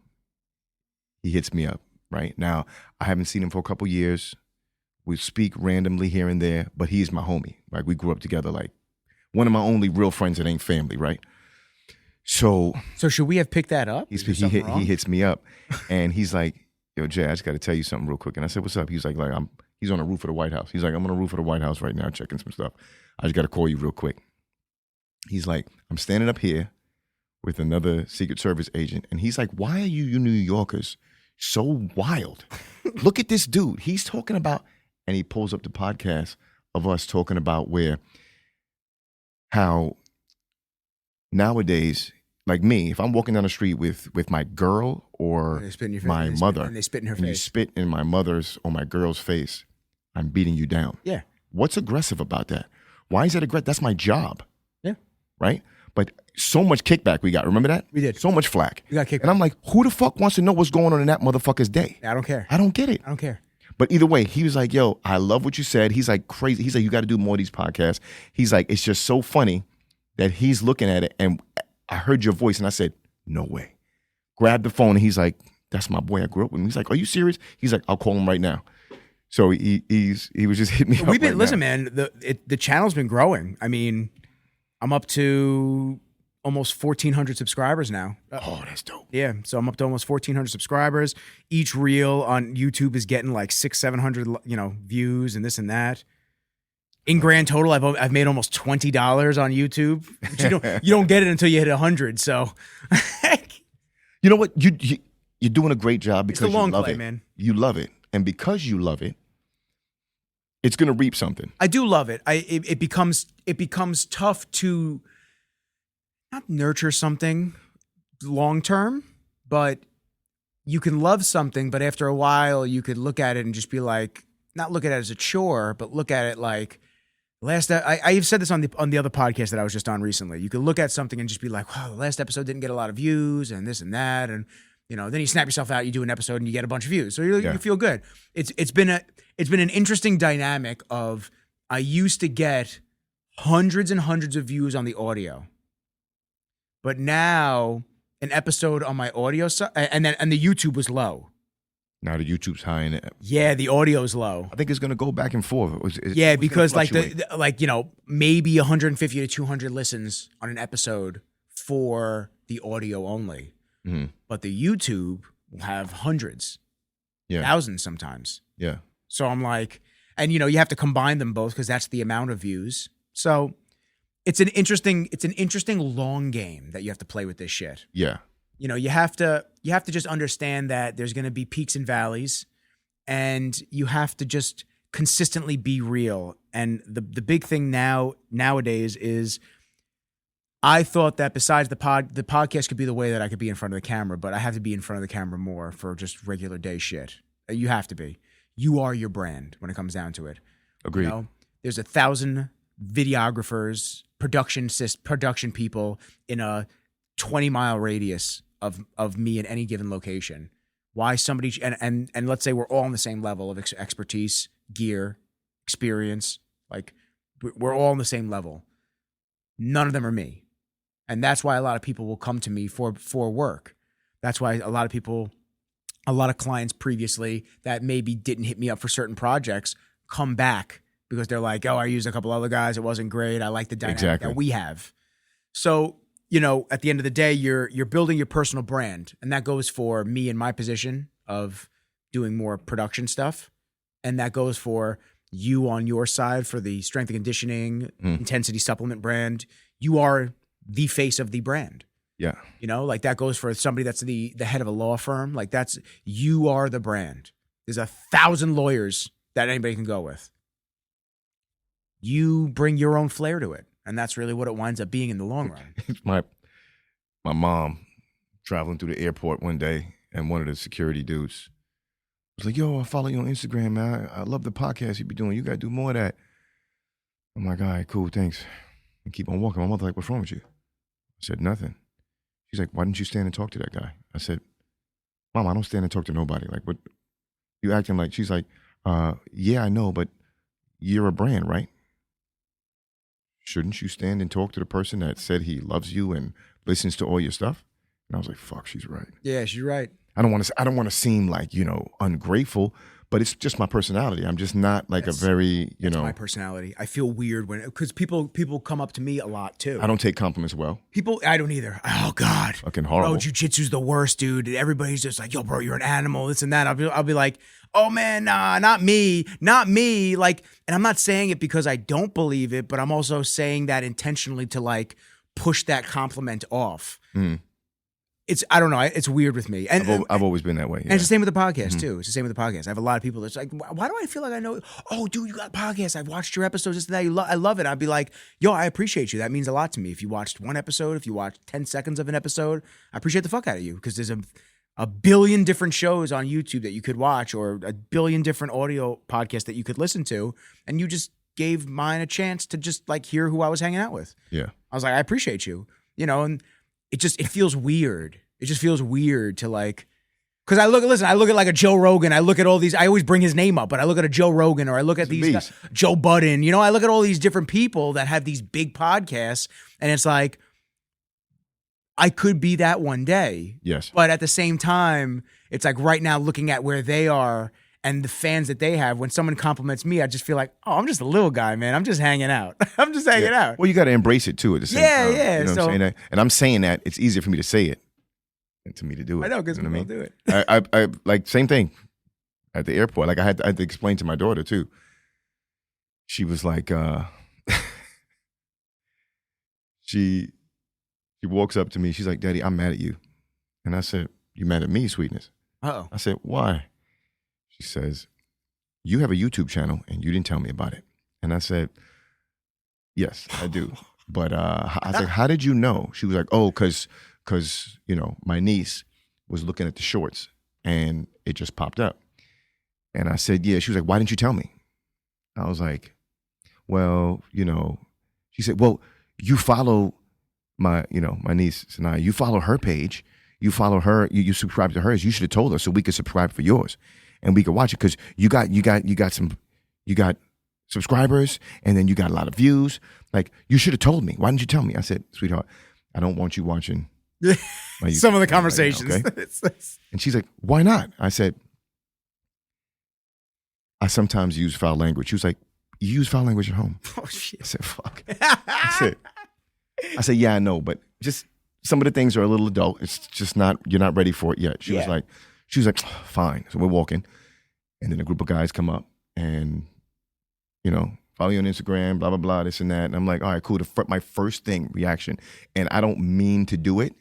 he hits me up, right? Now, I haven't seen him for a couple years. We speak randomly here and there, but he's my homie. Like, we grew up together, like one of my only real friends that ain't family, right? So should we have picked that up? He hits me up, and he's like, "Yo, Jay, I just got to tell you something real quick." And I said, "What's up?" He's like, he's on the roof of the White House. He's like, "I'm on the roof of the White House right now, checking some stuff. I just got to call you real quick." He's like, "I'm standing up here with another Secret Service agent," and he's like, "Why are you New Yorkers so wild? Look at this dude. He's talking about," and he pulls up the podcast of us talking about how nowadays, like me, if I'm walking down the street with my girl or my mother, and they spit in her face. You spit in my mother's or my girl's face, I'm beating you down. Yeah. What's aggressive about that? Why is that aggressive? That's my job. Yeah. Right? But so much kickback we got. Remember that? We did. So much flack. We got kickback. And I'm like, who the fuck wants to know what's going on in that motherfucker's day? I don't care. I don't get it. I don't care. But either way, he was like, yo, I love what you said. He's like, crazy. He's like, you got to do more of these podcasts. He's like, it's just so funny that he's looking at it. And I heard your voice and I said, no way. Grabbed the phone and he's like, that's my boy I grew up with. He's like, are you serious? He's like, I'll call him right now. So he was just hitting me up. Listen, man, the channel's been growing. I mean, I'm up to almost 1,400 subscribers now. Oh, that's dope. Yeah, so I'm up to almost 1,400 subscribers. Each reel on YouTube is getting like 600-700, views and this and that. In grand total, I've made almost $20 on YouTube. But you don't get it until you hit 100. So, You know what? You're doing a great job because it's the long you love play, it. man. You love it, and because you love it, it's going to reap something. I do love it. It becomes tough to not nurture something long term, but you can love something, but after a while you could look at it and just be like, not look at it as a chore, but look at it like I've said this on the other podcast that I was just on recently. You could look at something and just be like, wow, the last episode didn't get a lot of views and this and that. And, then you snap yourself out, you do an episode and you get a bunch of views. So you feel good. It's been an interesting dynamic of, I used to get hundreds and hundreds of views on the audio, but now an episode on my audio side, and the YouTube was low. Now the YouTube's high in it. Yeah, the audio's low. I think it's going to go back and forth. Because maybe 150 to 200 listens on an episode for the audio only. Mm-hmm. But the YouTube will have hundreds, thousands sometimes. Yeah. So I'm like, and you have to combine them both because that's the amount of views. So it's an interesting long game that you have to play with this shit. Yeah. You have to just understand that there's going to be peaks and valleys, and you have to just consistently be real. And the big thing nowadays is, I thought that besides the podcast could be the way that I could be in front of the camera, but I have to be in front of the camera more for just regular day shit. You have to be. You are your brand when it comes down to it. Agreed. There's 1,000 videographers, production people in a 20-mile radius of me in any given location. Why somebody and let's say we're all on the same level of expertise, gear, experience. Like, we're all on the same level. None of them are me. And that's why a lot of people will come to me for work. That's why a lot of clients previously that maybe didn't hit me up for certain projects come back because they're like, oh, I used a couple other guys. It wasn't great. I like the dynamic that we have. So, at the end of the day, you're building your personal brand. And that goes for me in my position of doing more production stuff. And that goes for you on your side for the strength and conditioning, intensity supplement brand. You are the face of the brand. Yeah. Like that goes for somebody that's the head of a law firm. Like you are the brand. There's 1,000 lawyers that anybody can go with. You bring your own flair to it. And that's really what it winds up being in the long run. my mom traveling through the airport one day, and one of the security dudes was like, yo, I follow you on Instagram, man. I love the podcast you be doing. You got to do more of that. I'm like, all right, cool, thanks. And keep on walking. My mother like, what's wrong with you? I said, nothing. She's like, why didn't you stand and talk to that guy? I said, Mom, I don't stand and talk to nobody. Like, what? You acting like, she's like, yeah, I know, but you're a brand, right? Shouldn't you stand and talk to the person that said he loves you and listens to all your stuff? And I was like, fuck, she's right. Yeah, she's right. I don't want to seem like, ungrateful, but it's just my personality. I'm just not like that's my personality. I feel weird because people come up to me a lot too. I don't take compliments well. I don't either. Oh God. Fucking horrible. Bro, jiu-jitsu's the worst, dude. Everybody's just like, yo, bro, you're an animal, this and that. I'll be like, oh man, nah, not me. Like, and I'm not saying it because I don't believe it, but I'm also saying that intentionally to like push that compliment off. Mm. I don't know. It's weird with me. And I've always been that way. Yeah. And it's the same with the podcast too. It's the same with the podcast. I have a lot of people that's like, why do I feel like I know? Oh, dude, you got a podcast. I've watched your episodes. This and that. I love it. I'd be like, yo, I appreciate you. That means a lot to me. If you watched one episode, if you watched 10 seconds of an episode, I appreciate the fuck out of you because there's a billion different shows on YouTube that you could watch or a billion different audio podcasts that you could listen to. And you just gave mine a chance to just like hear who I was hanging out with. Yeah. I was like, I appreciate you, and it feels weird. It just feels weird to like, because I look at like a Joe Rogan. I look at all these, I always bring his name up, but I look at a Joe Rogan or I look at these guys, Joe Budden, I look at all these different people that have these big podcasts and it's like, I could be that one day. Yes. But at the same time, it's like right now looking at where they are and the fans that they have, when someone compliments me, I just feel like, oh, I'm just a little guy, man. I'm just hanging out. I'm just hanging out. Well, you got to embrace it too at the same time. Yeah. You know what I'm saying? And I'm saying that it's easier for me to say it than to me to do it. I know, because people do it. I like same thing at the airport. Like I had to explain to my daughter too. she was like, she walks up to me. She's like, Daddy, I'm mad at you. And I said, you mad at me, sweetness? Uh-oh. I said, why? She says, you have a YouTube channel and you didn't tell me about it. And I said, yes, I do. But I was like, how did you know? She was like, oh, because my niece was looking at the shorts and it just popped up. And I said, yeah. She was like, why didn't you tell me? I was like, well, she said, well, you follow my niece Sanaya. You follow her page. You follow her. You subscribe to hers. You should have told us so we could subscribe for yours, and we could watch it because you got subscribers, and then you got a lot of views. Like, you should have told me. Why didn't you tell me? I said, sweetheart, I don't want you watching some of the conversations. Right now, okay? And she's like, why not? I said, I sometimes use foul language. She was like, you use foul language at home? Oh, shit. I said, fuck. I said, yeah, I know, but just some of the things are a little adult. It's just not, you're not ready for it yet. She was like, fine. So we're walking, and then a group of guys come up and, follow you on Instagram, blah, blah, blah, this and that. And I'm like, all right, cool. My first reaction, and I don't mean to do it.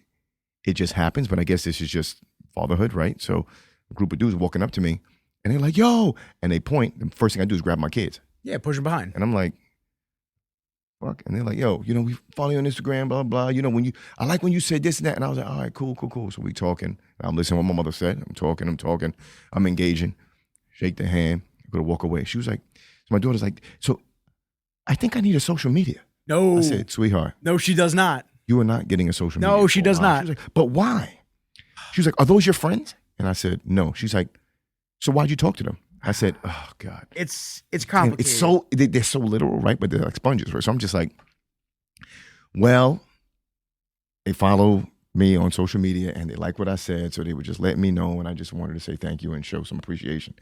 It just happens, but I guess this is just fatherhood, right? So a group of dudes walking up to me, and they're like, yo, and they point. The first thing I do is grab my kids. Yeah, push them behind. And I'm like, fuck. And they're like, yo, we follow you on Instagram, blah, blah. I like when you said this and that. And I was like, all right, cool. So we talking. I'm listening to what my mother said. I'm talking. I'm engaging. Shake the hand. I'm going to walk away. She was like, so my daughter's like, so I think I need a social media. No. I said, sweetheart. No, she does not. You are not getting a social media. No, she does not. She was like, but why? She was like, are those your friends? And I said, no. She's like, so why'd you talk to them? I said, oh, God. It's complicated. It's so, they're so literal, right? But they're like sponges, right? So I'm just like, well, they follow me on social media and they like what I said. So they would just let me know. And I just wanted to say thank you and show some appreciation.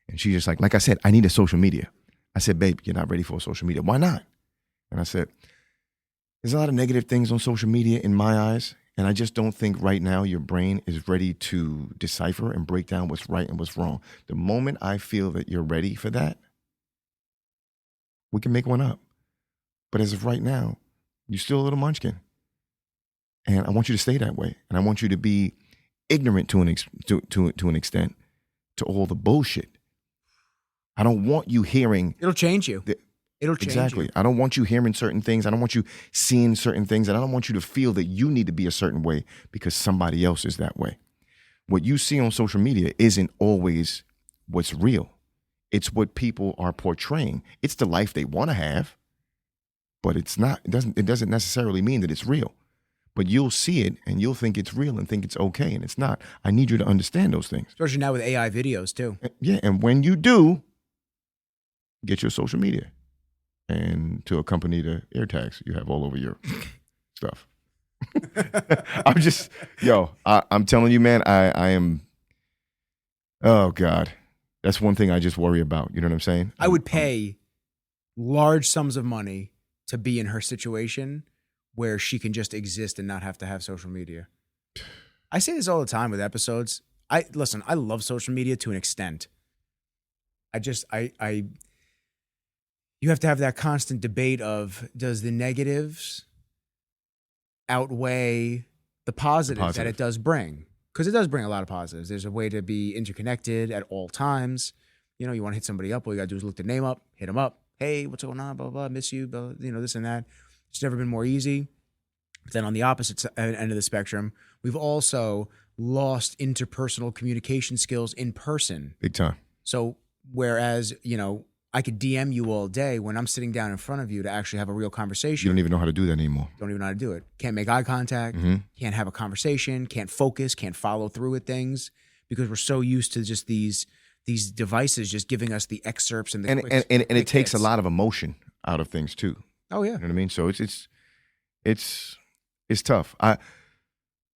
And she's just like I said, I need a social media. I said, babe, you're not ready for a social media. Why not? And I said, there's a lot of negative things on social media in my eyes. And I just don't think right now your brain is ready to decipher and break down what's right and what's wrong. The moment I feel that you're ready for that, we can make one up. But as of right now, you're still a little munchkin. And I want you to stay that way. And I want you to be ignorant to an extent to all the bullshit. I don't want you hearing. It'll change you. It'll change exactly. you. I don't want you hearing certain things. I don't want you seeing certain things. And I don't want you to feel that you need to be a certain way because somebody else is that way. What you see on social media isn't always what's real. It's what people are portraying. It's the life they want to have, but it's not. It doesn't necessarily mean that it's real. But you'll see it and you'll think it's real and think it's okay, and it's not. I need you to understand those things. Especially now with AI videos too. Yeah, and when you do, get your social media and to accompany the air tags you have all over your stuff. I'm telling you, man, I am, oh God, that's one thing I just worry about. You know what I'm saying? I would pay large sums of money to be in her situation where she can just exist and not have to have social media. I say this all the time with episodes. Listen, I love social media to an extent. You have to have that constant debate of, does the negatives outweigh the positives that it does bring? Because it does bring a lot of positives. There's a way to be interconnected at all times. You want to hit somebody up, all you got to do is look their name up, hit them up. Hey, what's going on? Blah, blah, blah, miss you, blah, this and that. It's never been more easy. But then on the opposite end of the spectrum, we've also lost interpersonal communication skills in person. Big time. So whereas, I could DM you all day, when I'm sitting down in front of you to actually have a real conversation. You don't even know how to do that anymore. Don't even know how to do it. Can't make eye contact, can't have a conversation, can't focus, can't follow through with things because we're so used to just these devices just giving us the excerpts and the quick it takes hits. a lot of emotion out of things too. Oh yeah. You know what I mean? So it's tough.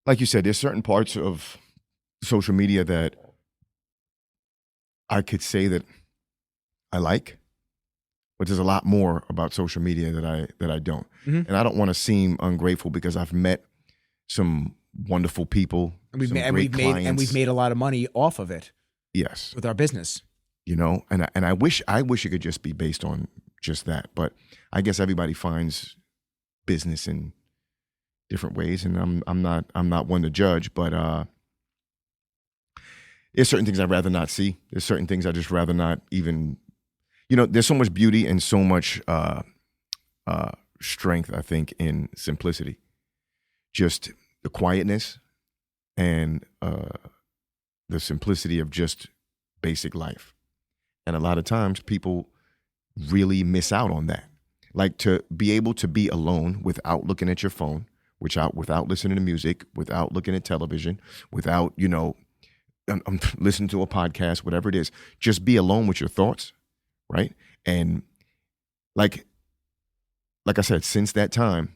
Like you said, there's certain parts of social media that I could say that I like, but there's a lot more about social media that I don't. Mm-hmm. And I don't want to seem ungrateful because I've met some wonderful people, and we've made a lot of money off of it. Yes, with our business. And I wish it could just be based on just that. But I guess everybody finds business in different ways, and I'm not one to judge, but there's certain things I'd rather not see. There's certain things I just rather not even. There's so much beauty and so much strength, I think, in simplicity. Just the quietness and the simplicity of just basic life. And a lot of times people really miss out on that. Like to be able to be alone without looking at your phone, without listening to music, without looking at television, without, listening to a podcast, whatever it is. Just be alone with your thoughts, right? And like I said, since that time,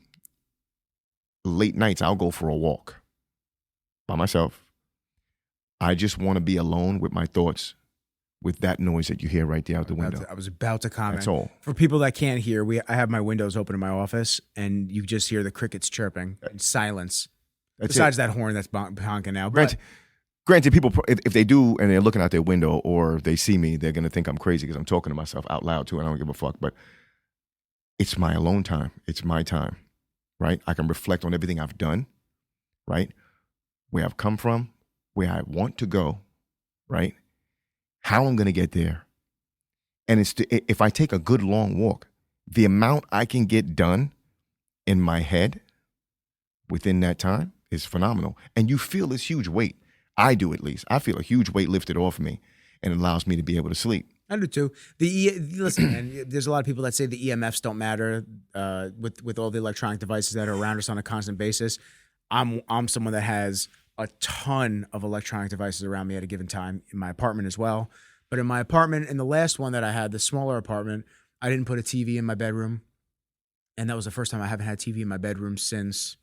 late nights, I'll go for a walk by myself. I just want to be alone with my thoughts, with that noise that you hear right there out the window. I was about to comment. That's all. For people that can't hear, I have my windows open in my office, and you just hear the crickets chirping and silence. Besides that horn that's honking now. Granted, people, if they do and they're looking out their window or they see me, they're going to think I'm crazy because I'm talking to myself out loud too, and I don't give a fuck. But it's my alone time. It's my time, right? I can reflect on everything I've done, right? Where I've come from, where I want to go, right? How I'm going to get there. And if I take a good long walk, the amount I can get done in my head within that time is phenomenal. And you feel this huge weight. I do, at least. I feel a huge weight lifted off me, and it allows me to be able to sleep. I do too. Listen, man, there's a lot of people that say the EMFs don't matter with all the electronic devices that are around us on a constant basis. I'm someone that has a ton of electronic devices around me at a given time in my apartment as well. But in my apartment, in the last one that I had, the smaller apartment, I didn't put a TV in my bedroom. And that was the first time I haven't had a TV in my bedroom since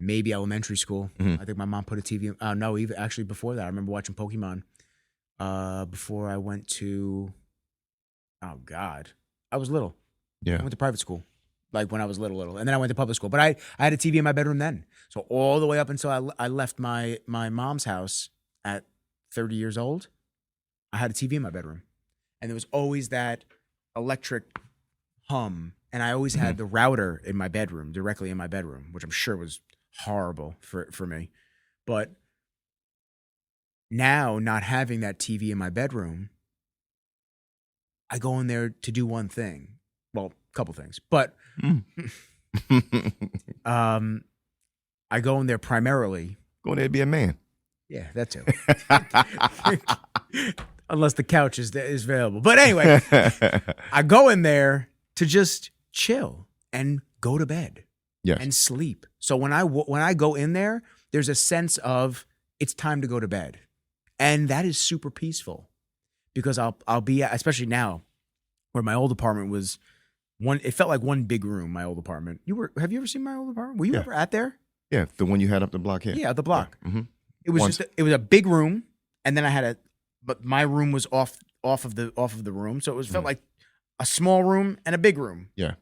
maybe elementary school. I think my mom put a TV in. No, even actually before that. I remember watching Pokemon before I went to, oh God, I was little. Yeah. I went to private school. Like when I was little. And then I went to public school. But I had a TV in my bedroom then. So all the way up until I left my mom's house at 30 years old, I had a TV in my bedroom. And there was always that electric hum. And I always had the router in my bedroom, directly in my bedroom, which I'm sure was horrible for me. But now, not having that TV in my bedroom, I go in there to do one thing. Well, a couple things. But I go in there primarily. Go in there to be a man. Yeah, that too. Unless the couch is available. But anyway, I go in there to just chill and go to bed. Yes. And sleep. So when I go in there, there's a sense of it's time to go to bed. And that is super peaceful because I'll be, especially now where my old apartment was it felt like one big room, my old apartment. Have you ever seen my old apartment? Were you ever at there? Yeah, the one you had up the block here. Yeah, the block. Yeah. Mm-hmm. It was it was a big room, and then but my room was off of the room, so it felt like a small room and a big room. Yeah.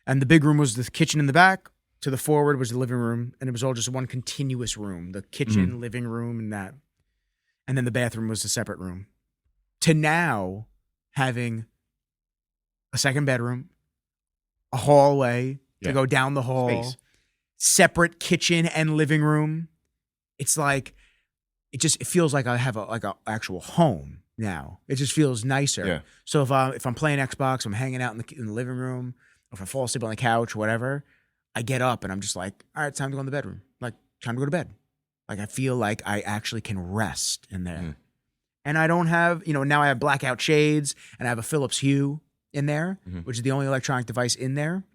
And the big room was the kitchen in the back. To the forward was the living room, and it was all just one continuous room. The kitchen, living room, and that. And then the bathroom was a separate room. To now having a second bedroom, a hallway to go down the hall, Space. Separate kitchen and living room. It's like it feels like I have a actual home now. It just feels nicer. Yeah. So if I'm playing Xbox, I'm hanging out in the living room, or if I fall asleep on the couch, or whatever, I get up and I'm just like, all right, it's time to go in the bedroom. Like, time to go to bed. Like, I feel like I actually can rest in there. And I don't have, now I have blackout shades and I have a Philips Hue in there, which is the only electronic device in there.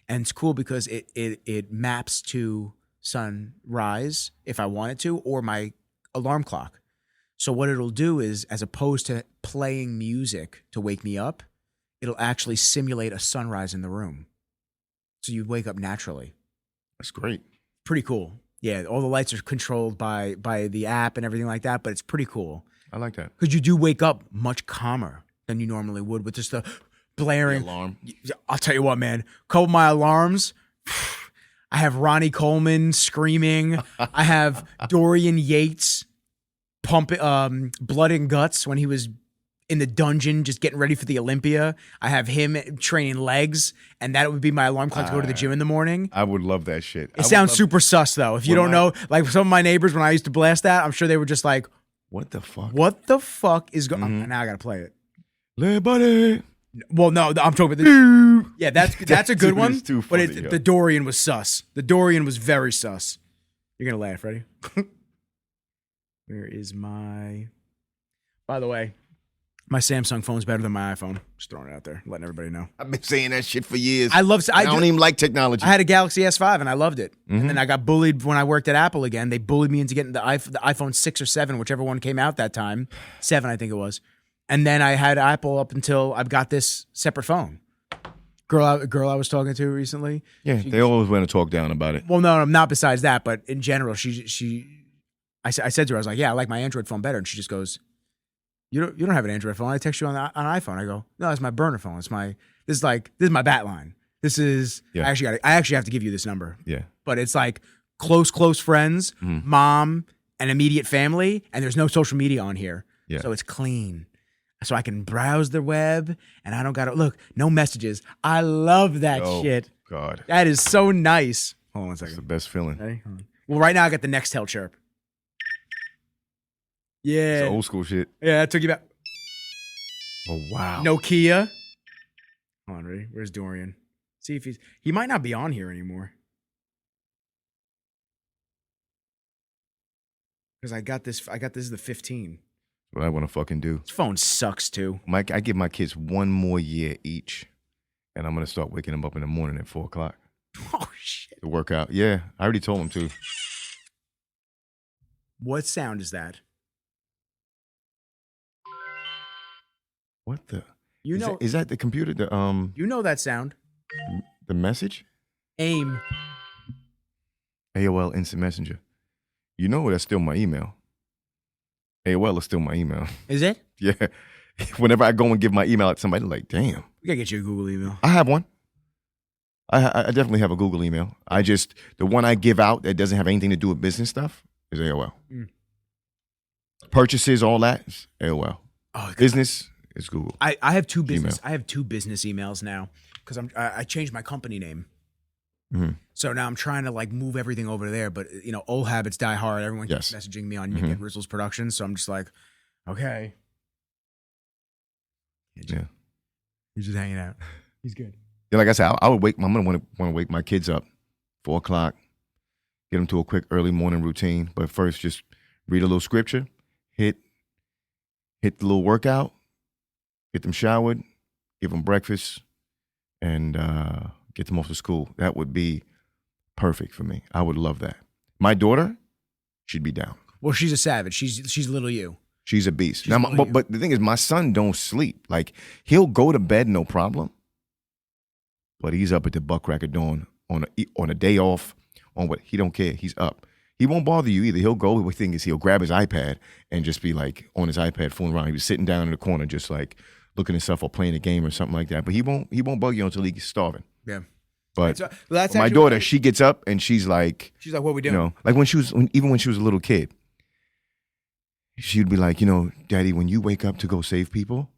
And it's cool because it maps to sunrise if I want it to, or my alarm clock. So what it'll do is, as opposed to playing music to wake me up, it'll actually simulate a sunrise in the room. So you wake up naturally. That's great. Pretty cool. Yeah, all the lights are controlled by the app and everything like that, but it's pretty cool. I like that. Because you do wake up much calmer than you normally would with just the blaring alarm. I'll tell you what, man. Couple of my alarms, I have Ronnie Coleman screaming. I have Dorian Yates pumping blood and guts when he was in the dungeon just getting ready for the Olympia. I have him training legs, and that would be my alarm clock to go to the gym in the morning. I would love that shit. It sounds super sus, though. If you don't know, like some of my neighbors, when I used to blast that, I'm sure they were just like, what the fuck? What the fuck is going on? Now I got to play it. Hey, buddy. Well, no, I'm talking about the... Yeah, that's a good one, too funny, but the Dorian was sus. The Dorian was very sus. You're going to laugh, ready? Where is my... By the way, my Samsung phone's better than my iPhone. Just throwing it out there, letting everybody know. I've been saying that shit for years. I don't even like technology. I had a Galaxy S5 and I loved it. And then I got bullied when I worked at Apple again. They bullied me into getting the iPhone 6 or 7, whichever one came out that time. 7, I think it was. And then I had Apple up until I got this separate phone. Girl I was talking to recently. Yeah, they always want to talk down about it. Well, no, not besides that, but in general, I said to her, I was like, yeah, I like my Android phone better. And she just goes, you don't have an Android phone. I text you on iPhone. I go, no, it's my burner phone. This is my bat line. This is, I actually have to give you this number. Yeah. But it's like close friends, mom, and immediate family. And there's no social media on here. Yeah. So it's clean. So I can browse the web and I don't got to look, no messages. I love that shit. God. That is so nice. Hold on one second. It's the best feeling. Ready? Well, right now I got the Nextel chirp. Yeah. It's old school shit. Yeah, that took you back. Oh, wow. Nokia. Hold on, ready? Where's Dorian? See if he might not be on here anymore. Because I got this is the 15. What I want to fucking do. This phone sucks too. I give my kids 1 more year each, and I'm going to start waking them up in the morning at 4 o'clock. Oh, shit. To work out. Yeah, I already told them to. What sound is that? What the? Is that the computer? You know that sound. The message? AIM. AOL Instant Messenger. You know that's still my email. AOL is still my email. Is it? Yeah. Whenever I go and give my email out to somebody, like, damn. We gotta get you a Google email. I have one. I definitely have a Google email. The one I give out that doesn't have anything to do with business stuff is AOL. Purchases, all that is AOL. Oh, business is Google. I have two business. Gmail. I have 2 business emails now because I changed my company name. So now I'm trying to like move everything over there, but old habits die hard. Everyone keeps messaging me on Nick at Rizzo's Productions, so I'm just like, okay. Yeah, he's just hanging out. He's good. Yeah, like I said, I'm gonna want to wake my kids up 4 o'clock, get them to a quick early morning routine. But first, just read a little scripture, hit the little workout, get them showered, give them breakfast, and get them off to school. That would be perfect for me. I would love that. My daughter, she'd be down. Well, she's a savage. She's little you. She's a beast. Now, but the thing is, my son don't sleep. Like, he'll go to bed, no problem. But he's up at the butt crack of dawn on a day off. He don't care. He's up. He won't bother you either. He'll go. The thing is, he'll grab his iPad and just be like on his iPad fooling around. He was sitting down in the corner, just like looking at stuff or playing a game or something like that. But he won't bug you until he's starving. Yeah. But that's my daughter, she gets up and she's like, what we doing? Like when she was a little kid, she'd be like, Daddy, when you wake up to go save people,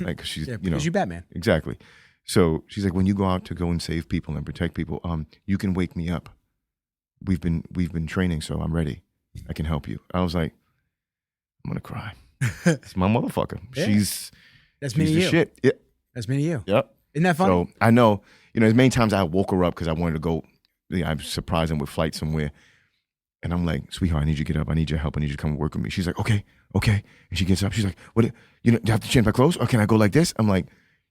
like she's, because you're Batman. Exactly. So she's like, when you go out to go and save people and protect people, you can wake me up. We've been training, so I'm ready. I can help you. I was like, I'm gonna cry. It's my motherfucker. Yeah. She's me and you. Shit. Yeah. That's me and you. Yep. Isn't that funny? So I know, as many times I woke her up because I wanted to go. I surprised him with flight somewhere, and I'm like, sweetheart, I need you to get up. I need your help. I need you to come work with me. She's like, okay. And she gets up. She's like, what? Do you have to change my clothes, or can I go like this? I'm like,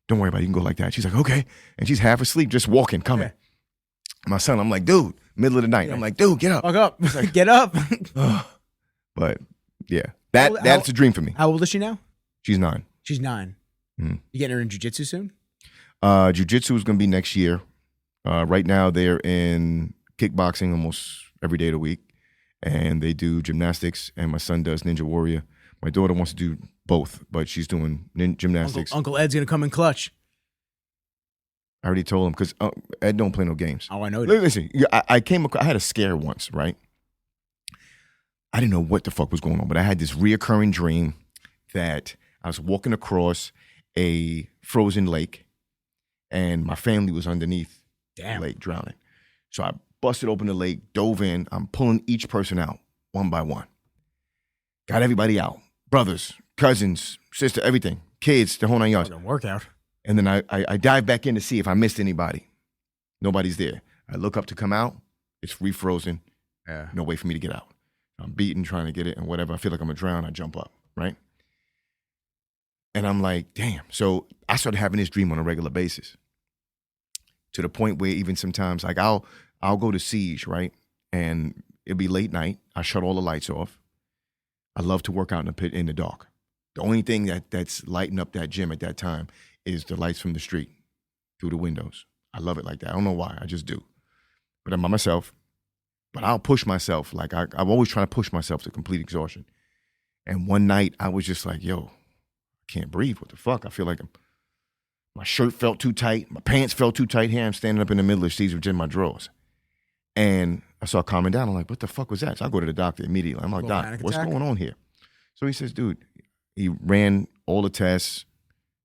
don't worry about it. You can go like that. She's like, okay. And she's half asleep, just coming. Yeah. My son, I'm like, dude, middle of the night. Yeah. I'm like, dude, get up. Fuck up. Like, get up. But yeah, that's a dream for me. How old is she now? She's 9. She's 9. You getting her in jiu-jitsu soon? Jiu-jitsu is going to be next year. Right now, they're in kickboxing almost every day of the week. And they do gymnastics, and my son does Ninja Warrior. My daughter wants to do both, but she's doing gymnastics. Uncle Ed's going to come in clutch. I already told him, because Ed don't play no games. Oh, I know that. Listen, I had a scare once, right? I didn't know what the fuck was going on, but I had this reoccurring dream that I was walking across a frozen lake, and my family was underneath Damn. the lake drowning. So I busted open the lake, dove in. I'm pulling each person out one by one. Got everybody out. Brothers, cousins, sister, everything. Kids, the whole 9 yards. Fucking workout. And then I dive back in to see if I missed anybody. Nobody's there. I look up to come out. It's refrozen. Yeah. No way for me to get out. I'm beating, trying to get it, and whatever. I feel like I'm going to drown. I jump up, right? And I'm like, damn. So I started having this dream on a regular basis, to the point where even sometimes, like I'll go to Siege, right? And it'll be late night. I shut all the lights off. I love to work out in the pit in the dark. The only thing that's lighting up that gym at that time is the lights from the street through the windows. I love it like that. I don't know why. I just do. But I'm by myself. But I'll push myself. Like I'm always trying to push myself to complete exhaustion. And one night I was just like, yo, I can't breathe. What the fuck? I feel like my shirt felt too tight. My pants felt too tight. Here I'm standing up in the middle of the seats with just my drawers. And I started calming down. I'm like, what the fuck was that? So I go to the doctor immediately. I'm like, Doc, what's going on here? So he says, dude, he ran all the tests,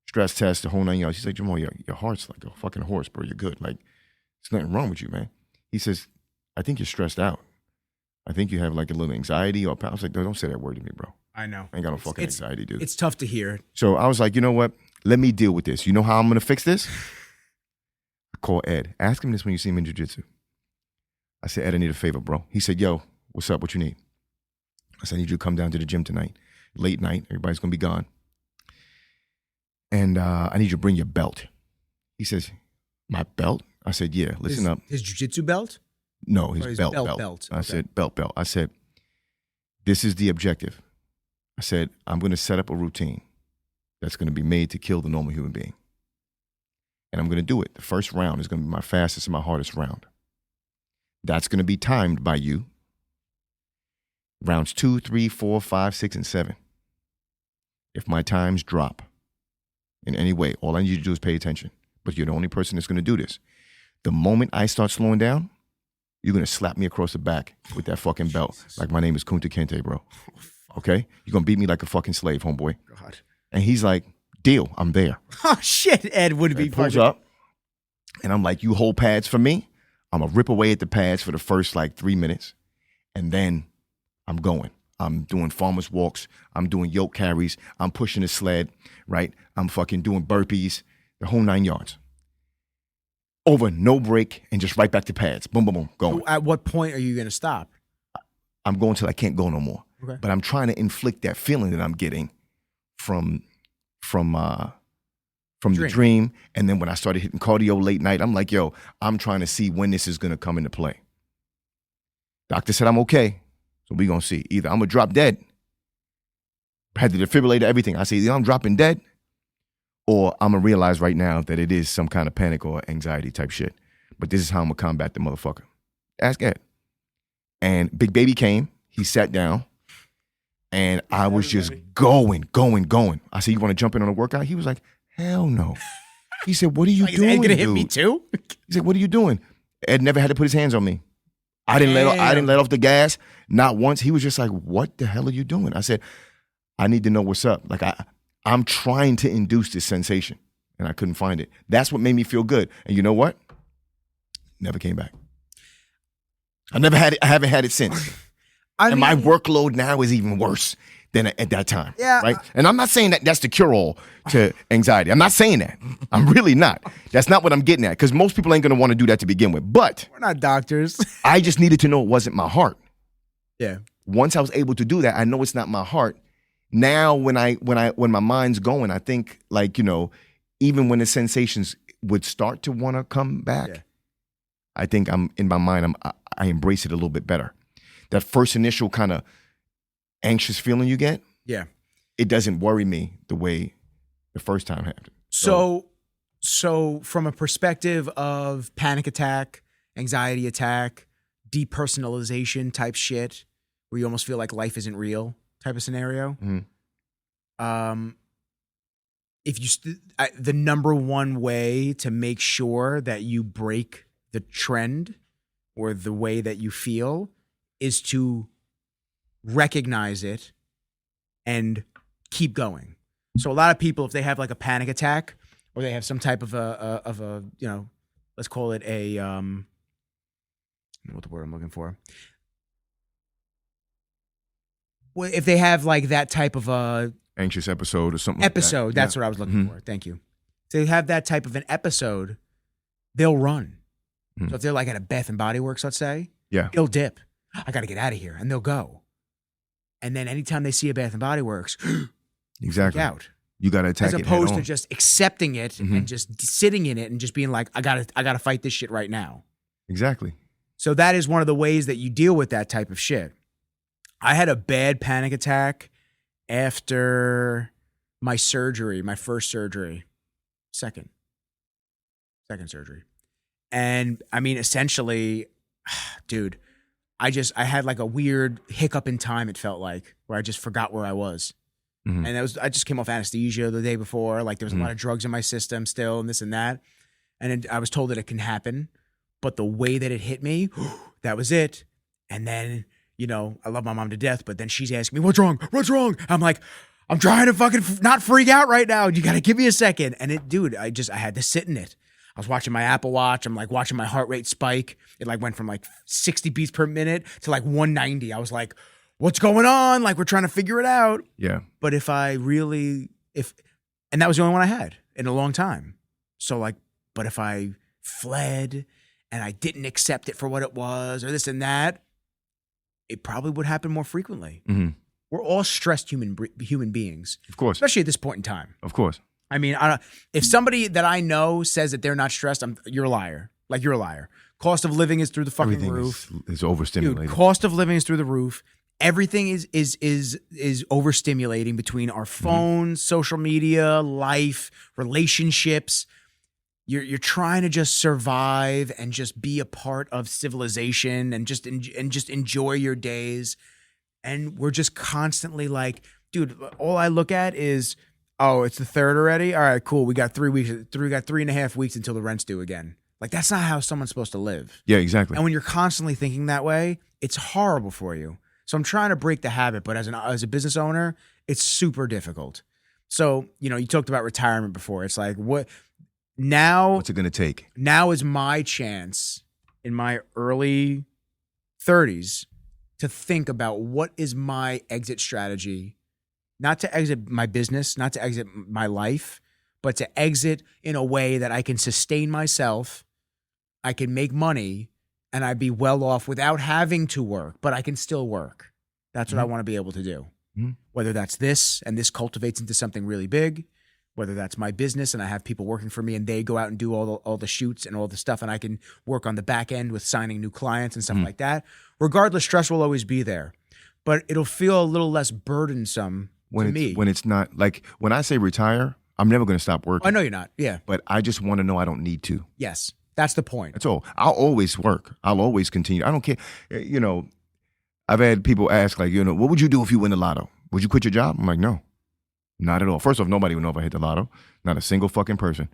stress tests, the whole 9 yards. He's like, Jamal, your heart's like a fucking horse, bro. You're good. Like, there's nothing wrong with you, man. He says, I think you're stressed out. I think you have like a little anxiety or I was like, don't say that word to me, bro. I know. I ain't got no fucking anxiety, dude. It's tough to hear. So I was like, you know what? Let me deal with this. You know how I'm going to fix this? I call Ed. Ask him this when you see him in jiu-jitsu. I said, Ed, I need a favor, bro. He said, yo, what's up? What you need? I said, I need you to come down to the gym tonight. Late night. Everybody's going to be gone. And I need you to bring your belt. He says, my belt? I said, yeah, listen up. His jiu-jitsu belt? No, his belt. Belt. I said, belt. I said, this is the objective. I said, I'm going to set up a routine that's going to be made to kill the normal human being. And I'm going to do it. The first round is going to be my fastest and my hardest round. That's going to be timed by you. Rounds 2, 3, 4, 5, 6, and 7. If my times drop in any way, all I need you to do is pay attention. But you're the only person that's going to do this. The moment I start slowing down, you're going to slap me across the back with that fucking belt. Jesus. Like my name is Kunta Kinte, bro. Okay? You're going to beat me like a fucking slave, homeboy. God. And he's like, deal, I'm there. Oh, shit, Ed would be pulls up. And I'm like, you hold pads for me. I'm going to rip away at the pads for the first like 3 minutes. And then I'm going. I'm doing farmer's walks. I'm doing yoke carries. I'm pushing the sled, right? I'm fucking doing burpees, the whole 9 yards. Over, no break, and just right back to pads. Boom, boom, boom, going. So at what point are you going to stop? I'm going till I can't go no more. Okay. But I'm trying to inflict that feeling that I'm getting from the dream. And then when I started hitting cardio late night, I'm like, yo, I'm trying to see when this is going to come into play. Doctor said I'm okay. So we going to see. Either I'm going to drop dead. Had the defibrillator, everything. I say, either I'm dropping dead or I'm going to realize right now that it is some kind of panic or anxiety type shit. But this is how I'm going to combat the motherfucker. Ask Ed. And Big Baby came. He sat down. And I was just going. I said, you want to jump in on a workout? He was like, hell no. He said, what are you doing, Is Ed going to hit me too? He said, what are you doing? Ed never had to put his hands on me. I didn't let off the gas, not once. He was just like, what the hell are you doing? I said, I need to know what's up. Like I'm trying to induce this sensation, and I couldn't find it. That's what made me feel good. And you know what? Never came back. I haven't had it since. And my workload now is even worse than at that time. Yeah. Right? And I'm not saying that that's the cure-all to anxiety. I'm not saying that. I'm really not. That's not what I'm getting at, because most people ain't going to want to do that to begin with. But we're not doctors. I just needed to know it wasn't my heart. Yeah. Once I was able to do that, I know it's not my heart. Now when my mind's going, I think, like, you know, even when the sensations would start to want to come back, yeah. I think I'm in my mind, I embrace it a little bit better. That first initial kind of anxious feeling you get, yeah, it doesn't worry me the way the first time happened. So from a perspective of panic attack, anxiety attack, depersonalization type shit, where you almost feel like life isn't real type of scenario, if you the number one way to make sure that you break the trend or the way that you feel is to recognize it and keep going. So a lot of people, if they have like a panic attack or they have some type of a let's call it a I don't know what the word I'm looking for. Well, if they have like that type of a Anxious episode or something episode, like that. that's what I was looking for. Thank you. If they have that type of an episode, they'll run. So if they're like at a Bath and Body Works, let's say, they'll dip. I got to get out of here, and they'll go. And then anytime they see a Bath and Body Works, exactly, out. You got to attack it as head opposed on. to just accepting it and just sitting in it and just being like, I gotta fight this shit right now. Exactly. So that is one of the ways that you deal with that type of shit. I had a bad panic attack after my surgery, my first surgery, second surgery. And I mean, essentially, dude, I had like a weird hiccup in time, it felt like, where I just forgot where I was. And I just came off anesthesia the day before. Like there was a lot of drugs in my system still and this and that. And I was told that it can happen. But the way that it hit me, that was it. And then, I love my mom to death, but then she's asking me, what's wrong? What's wrong? I'm like, I'm trying to fucking not freak out right now. You got to give me a second. And I had to sit in it. I was watching my Apple Watch. I'm like watching my heart rate spike. It like went from like 60 beats per minute to like 190. I was like, what's going on? Like we're trying to figure it out. Yeah. But and that was the only one I had in a long time. So like, but if I fled and I didn't accept it for what it was or this and that, it probably would happen more frequently. We're all stressed human beings. Of course. Especially at this point in time. Of course. I mean, if somebody that I know says that they're not stressed, you're a liar. Like you're a liar. Cost of living is through the fucking Everything roof. is overstimulated. Dude, cost of living is through the roof. Everything is overstimulating between our phones, social media, life, relationships. You're trying to just survive and just be a part of civilization and just enjoy your days. And we're just constantly like, dude, all I look at is, oh, it's the 3rd already? All right, cool. We got 3 weeks. We got 3.5 weeks until the rent's due again. Like, that's not how someone's supposed to live. Yeah, exactly. And when you're constantly thinking that way, it's horrible for you. So I'm trying to break the habit, but as a business owner, it's super difficult. So, you talked about retirement before. It's like, what's it going to take? Now is my chance in my early 30s to think about what is my exit strategy, not to exit my business, not to exit my life, but to exit in a way that I can sustain myself, I can make money, and I'd be well off without having to work, but I can still work. That's what I want to be able to do. Whether that's this, and this cultivates into something really big, whether that's my business and I have people working for me and they go out and do all the shoots and all the stuff, and I can work on the back end with signing new clients and stuff like that. Regardless, stress will always be there, but it'll feel a little less burdensome to me. When it's not, like when I say retire, I'm never going to stop working. I know you're not. Yeah. But I just want to know I don't need to. Yes. That's the point. That's all. I'll always work. I'll always continue. I don't care. I've had people ask, like, what would you do if you win the lotto? Would you quit your job? I'm like, no, not at all. First off, nobody would know if I hit the lotto. Not a single fucking person.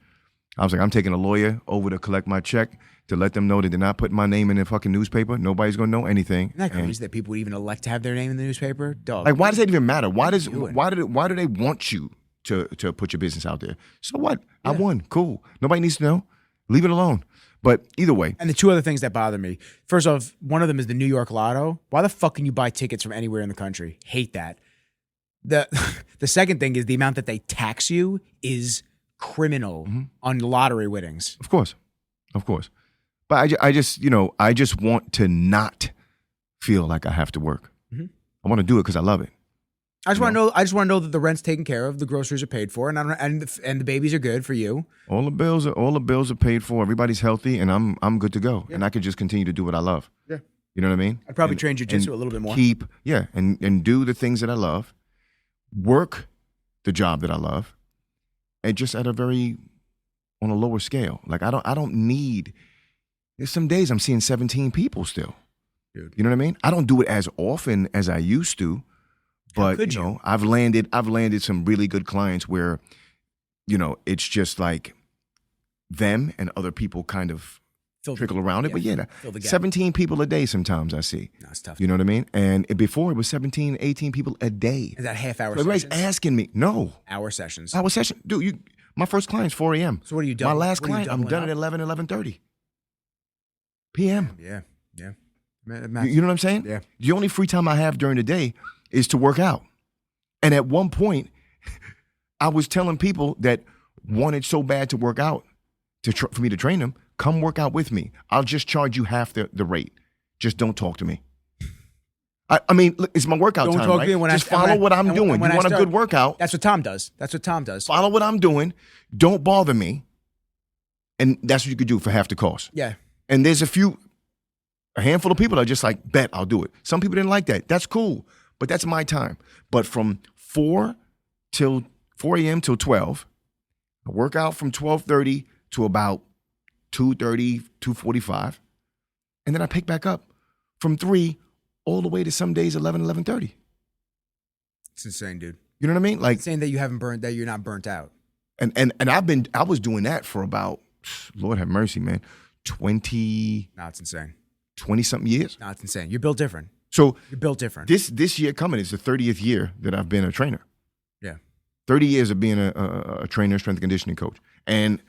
I was like, I'm taking a lawyer over to collect my check to let them know that they're not putting my name in the fucking newspaper. Nobody's going to know anything. Isn't that crazy that people would even elect to have their name in the newspaper? Dog. Like, why does that even matter? Why do they want you to put your business out there? So what? Yeah. I won. Cool. Nobody needs to know. Leave it alone. But either way. And the two other things that bother me. First off, one of them is the New York Lotto. Why the fuck can you buy tickets from anywhere in the country? Hate that. The second thing is the amount that they tax you is criminal on lottery winnings. Of course. But I just want to not feel like I have to work. I want to do it because I love it. I just want to know that the rent's taken care of, the groceries are paid for, and the babies are good for you. All the bills are paid for. Everybody's healthy, and I'm good to go. Yeah. And I can just continue to do what I love. Yeah. You know what I mean? I'd probably train jiu-jitsu a little bit more. And do the things that I love, work the job that I love, and just on a lower scale. Like I don't need. There's some days I'm seeing 17 people still. Dude. You know what I mean? I don't do it as often as I used to. But I've landed some really good clients where, it's just like them and other people kind of trickle around it. But yeah, fill the gap. 17 people a day sometimes I see. No, it's tough. You know what I mean? And before it was 17, 18 people a day. Is that half-hour So everybody's sessions? asking me. No. Hour sessions. Hour session. Dude, my first client's 4 a.m. So what are you doing? My last client, I'm done at 11, 11:30 p.m. Yeah. You know what I'm saying? Yeah. The only free time I have during the day is to work out. And at one point, I was telling people that wanted so bad to work out for me to train them, come work out with me. I'll just charge you half the rate. Just don't talk to me. I mean, look, it's my workout Don't time, talk right? to me Just follow what I'm doing. You want a good workout? That's what Tom does. Follow what I'm doing. Don't bother me. And that's what you could do for half the cost. Yeah. And there's a handful of people that are just like, bet I'll do it. Some people didn't like that. That's cool. But that's my time. But from 4 a.m. till 12, I work out from 12:30 to about 2:30, 2:45. And then I pick back up from 3 all the way to some days 11, 11:30. It's insane, dude. You know what I mean? Like, It's saying that you're not burnt out. and I was doing that for about, Lord have mercy, man, 20 No, it's insane. something years. No, it's insane. You're built different. So You're built different. this year coming is the 30th year that I've been a trainer. Yeah. 30 years of being a trainer, strength and conditioning coach. And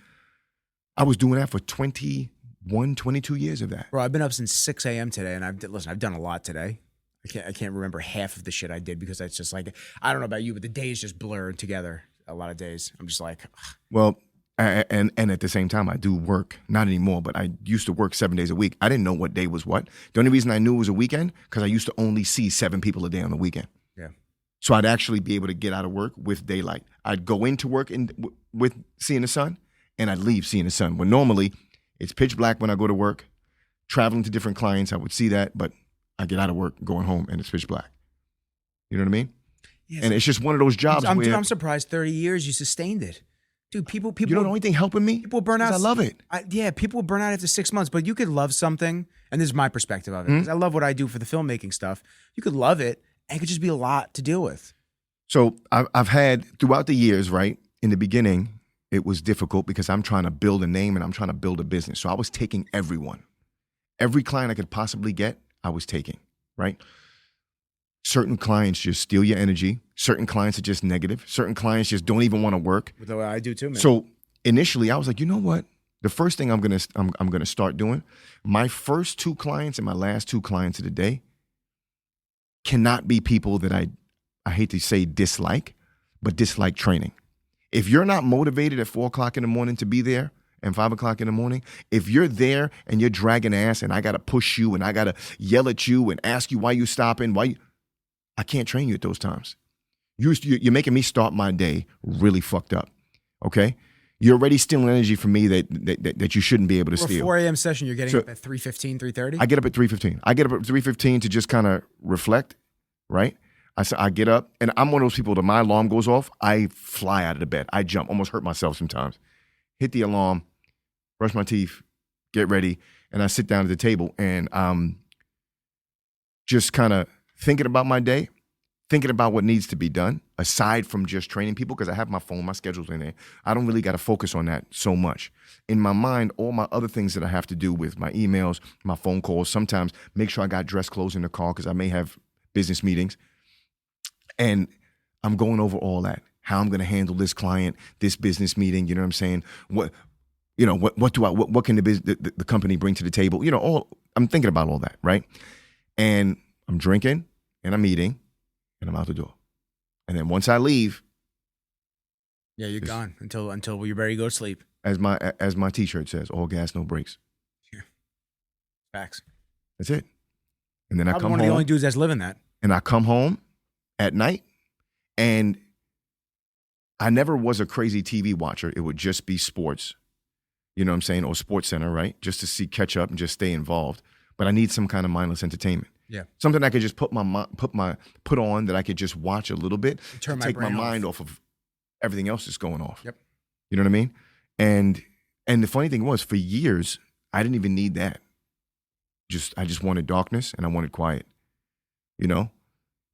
I was doing that for 21, 22 years of that. Bro, I've been up since 6 a.m. today, and I've done a lot today. I can't remember half of the shit I did because it's just like, I don't know about you, but the days just blur together a lot of days. I'm just like, ugh. Well, and at the same time, I do work, not anymore, but I used to work 7 days a week. I didn't know what day was what. The only reason I knew it was a weekend, because I used to only see 7 people a day on the weekend. Yeah. So I'd actually be able to get out of work with daylight. I'd go into work with seeing the sun, and I'd leave seeing the sun. When normally it's pitch black when I go to work, traveling to different clients, I would see that, but I get out of work, going home, and it's pitch black. You know what I mean? Yes. And it's just one of those jobs where I'm surprised 30 years you sustained it. Dude, people. you know the only thing helping me? People burn out. I love it. People burn out after 6 months, but you could love something, and this is my perspective of it, because I love what I do for the filmmaking stuff. You could love it, and it could just be a lot to deal with. So I've had, throughout the years, right, in the beginning, it was difficult because I'm trying to build a name and I'm trying to build a business. So I was taking everyone. Every client I could possibly get, I was taking, right? Certain clients just steal your energy. Certain clients are just negative. Certain clients just don't even want to work. The way I do too, man. So initially, I was like, you know what? The first thing I'm gonna start doing, my first 2 clients and my last 2 clients of the day cannot be people that I hate to say dislike, but dislike training. If you're not motivated at 4 o'clock in the morning to be there and 5 o'clock in the morning, if you're there and you're dragging ass and I got to push you and I got to yell at you and ask you why you stopping, I can't train you at those times. You're making me start my day really fucked up, okay? You're already stealing energy from me that you shouldn't be able to For steal. a 4 a.m. session, you're getting up at 3:15, 3:30? I get up at 3:15. I get up at 3:15 to just kind of reflect, right? I get up, and I'm one of those people that my alarm goes off, I fly out of the bed. I jump, almost hurt myself sometimes. Hit the alarm, brush my teeth, get ready, and I sit down at the table, and I'm just kind of thinking about my day, thinking about what needs to be done, aside from just training people, because I have my phone, my schedule's in there. I don't really got to focus on that so much. In my mind, all my other things that I have to do with my emails, my phone calls, sometimes make sure I got dress clothes in the car because I may have business meetings. And I'm going over all that, how I'm going to handle this client, this business meeting. You know what I'm saying? What can the company bring to the table? You know, I'm thinking about all that, right? And I'm drinking and I'm eating and I'm out the door. And then once I leave, yeah, you're gone until you're ready to go to sleep. As my T-shirt says, all gas, no brakes. Yeah. Facts. That's it. And then I come home. One of the only dudes that's living that. And I come home at night, and I never was a crazy TV watcher. It would just be sports, you know what I'm saying, or Sports Center, right? Just to catch up and just stay involved. But I need some kind of mindless entertainment. Yeah, something I could just put on that I could just watch a little bit, to take my mind off of everything else that's going off. Yep, you know what I mean. And the funny thing was, for years I didn't even need that. I just wanted darkness and I wanted quiet. You know.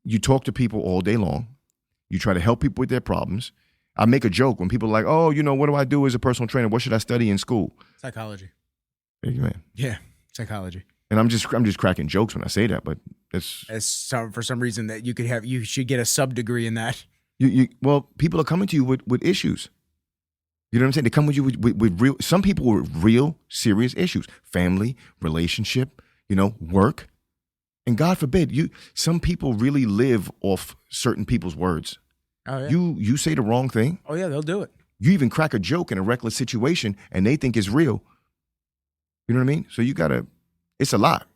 You talk to people all day long. You try to help people with their problems. I make a joke when people are like, oh, you know, what do I do as a personal trainer? What should I study in school? Psychology. Amen. Yeah, psychology. And I'm just cracking jokes when I say that, but it's For some reason that you should get a sub degree in that. Well, people are coming to you with issues. You know what I'm saying? They come with you with real, some people with real serious issues, family, relationship, work. And God forbid, some people really live off certain people's words. Oh, yeah. You say the wrong thing. Oh, yeah, they'll do it. You even crack a joke in a reckless situation and they think it's real. You know what I mean? So it's a lot.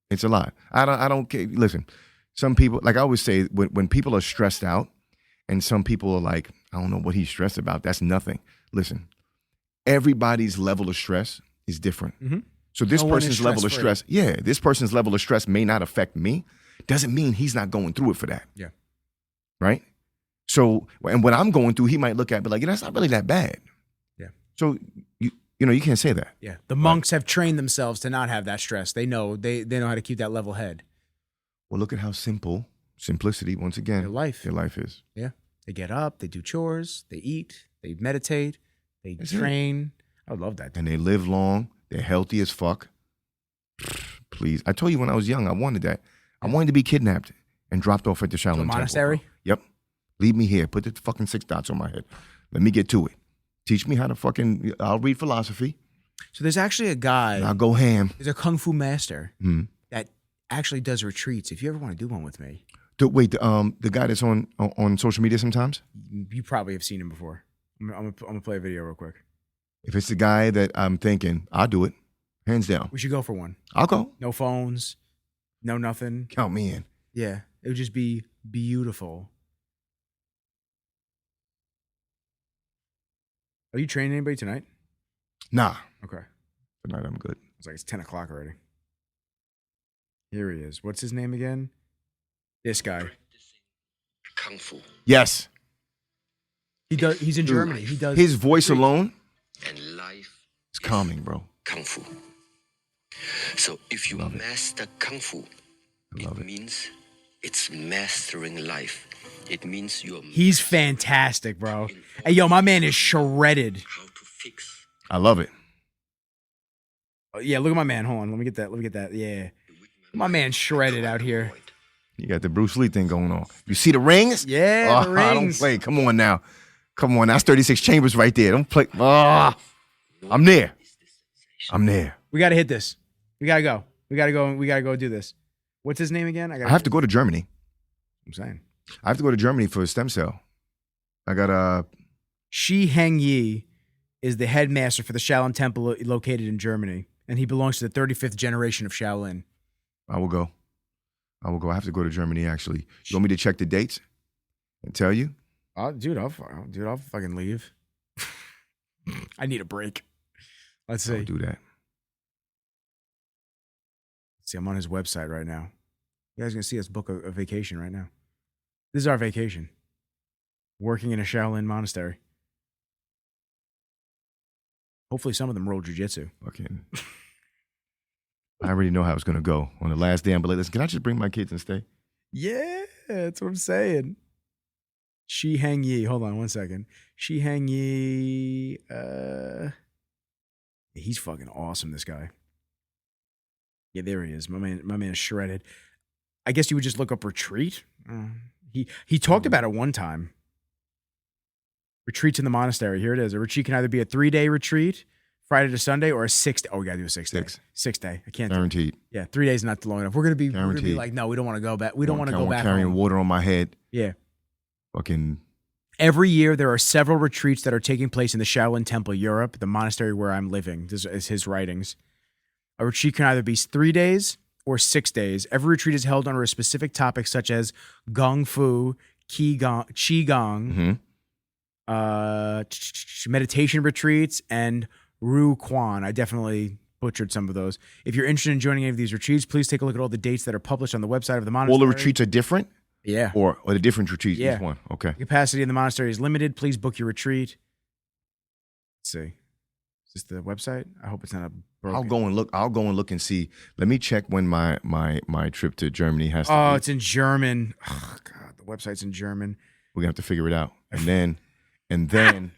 It's a lot. I don't care. Listen, some people, like I always say, when people are stressed out and some people are like, I don't know what he's stressed about. That's nothing. Listen, everybody's level of stress is different. Mm-hmm. So this person's level of stress, this person's level of stress may not affect me. Doesn't mean he's not going through it for that. Yeah. Right? So, and what I'm going through, he might look at me like, that's not really that bad. Yeah. So, you can't say that. Yeah. The monks have trained themselves to not have that stress. They know how to keep that level head. Well, look at how simplicity, once again, Their life is. Yeah. They get up, they do chores, they eat, they meditate, they train. I would love that. And they live long. They're healthy as fuck. Please. I told you when I was young, I wanted that. I wanted to be kidnapped and dropped off at the Shaolin Temple. Monastery? Yep. Leave me here. Put the fucking 6 dots on my head. Let me get to it. Teach me how to I'll read philosophy. So there's actually a guy. I'll go ham. There's a kung fu master that actually does retreats. If you ever want to do one with me. The guy that's on social media sometimes? You probably have seen him before. I'm gonna play a video real quick. If it's the guy that I'm thinking, I'll do it. Hands down. We should go for one. I'll go. No phones. No nothing. Count me in. Yeah. It would just be beautiful. Are you training anybody tonight? Nah. Okay. Tonight I'm good. It's like it's 10 o'clock already. Here he is. What's his name again? This guy. Kung Fu. Yes. He's in Germany. He does his voice alone. And life is calming, bro. Kung Fu. So if you master Kung Fu, it means it's mastering life. It means He's fantastic, bro. Hey, yo, my man is shredded. How to fix. I love it. Oh, yeah, look at my man. Hold on. Let me get that. Yeah. My man's shredded out here. You got the Bruce Lee thing going on. You see the rings? Yeah, the I don't rings. play. Come on now. Come on. That's 36 chambers right there. Don't play. I'm there. We got to hit this. We got to go. We got to go do this. What's his name again? I have to go to Germany. I'm saying. I have to go to Germany for a stem cell. I got Shi Heng Yi is the headmaster for the Shaolin Temple located in Germany, and he belongs to the 35th generation of Shaolin. I will go. I have to go to Germany, actually. You want me to check the dates and tell you? I'll fucking leave. I need a break. Let's see. I'll do that. See, I'm on his website right now. You guys are going to see us book a vacation right now. This is our vacation. Working in a Shaolin monastery. Hopefully some of them roll jujitsu. Okay. I already know how it's going to go. On the last day, I'm like, listen, can I just bring my kids and stay? Yeah, that's what I'm saying. Shi Heng Yi. Hold on one second. Shi Heng Yi. He's fucking awesome, this guy. Yeah, there he is. My man is shredded. I guess you would just look up retreat. He talked about it one time. Retreats in the monastery. Here it is. A retreat can either be a 3-day retreat, Friday to Sunday, or a 6 day. Oh, we got to do a 6 day. 6 day. I can't. Guaranteed. Yeah, 3 days is not long enough. We're going to be like, no, we don't want to go back. We don't want to go back carrying home. Water on my head. Yeah. Fucking. Every year, there are several retreats that are taking place in the Shaolin Temple, Europe, the monastery where I'm living. This is his writings. A retreat can either be 3 days or 6 days. Every retreat is held under a specific topic such as Gong Fu, Qigong, meditation retreats, and Ru Quan. I definitely butchered some of those. If you're interested in joining any of these retreats, please take a look at all the dates that are published on the website of the monastery. All the retreats are different? Yeah. Or the different retreats, Yeah. each one. Okay. The capacity in the monastery is limited. Please book your retreat. Let's see. Is this the website? I hope it's not a broken. I'll go and look and see. Let me check when my trip to Germany has to be. Oh, it's in German. Oh, God, the website's in German. We're gonna have to figure it out. And then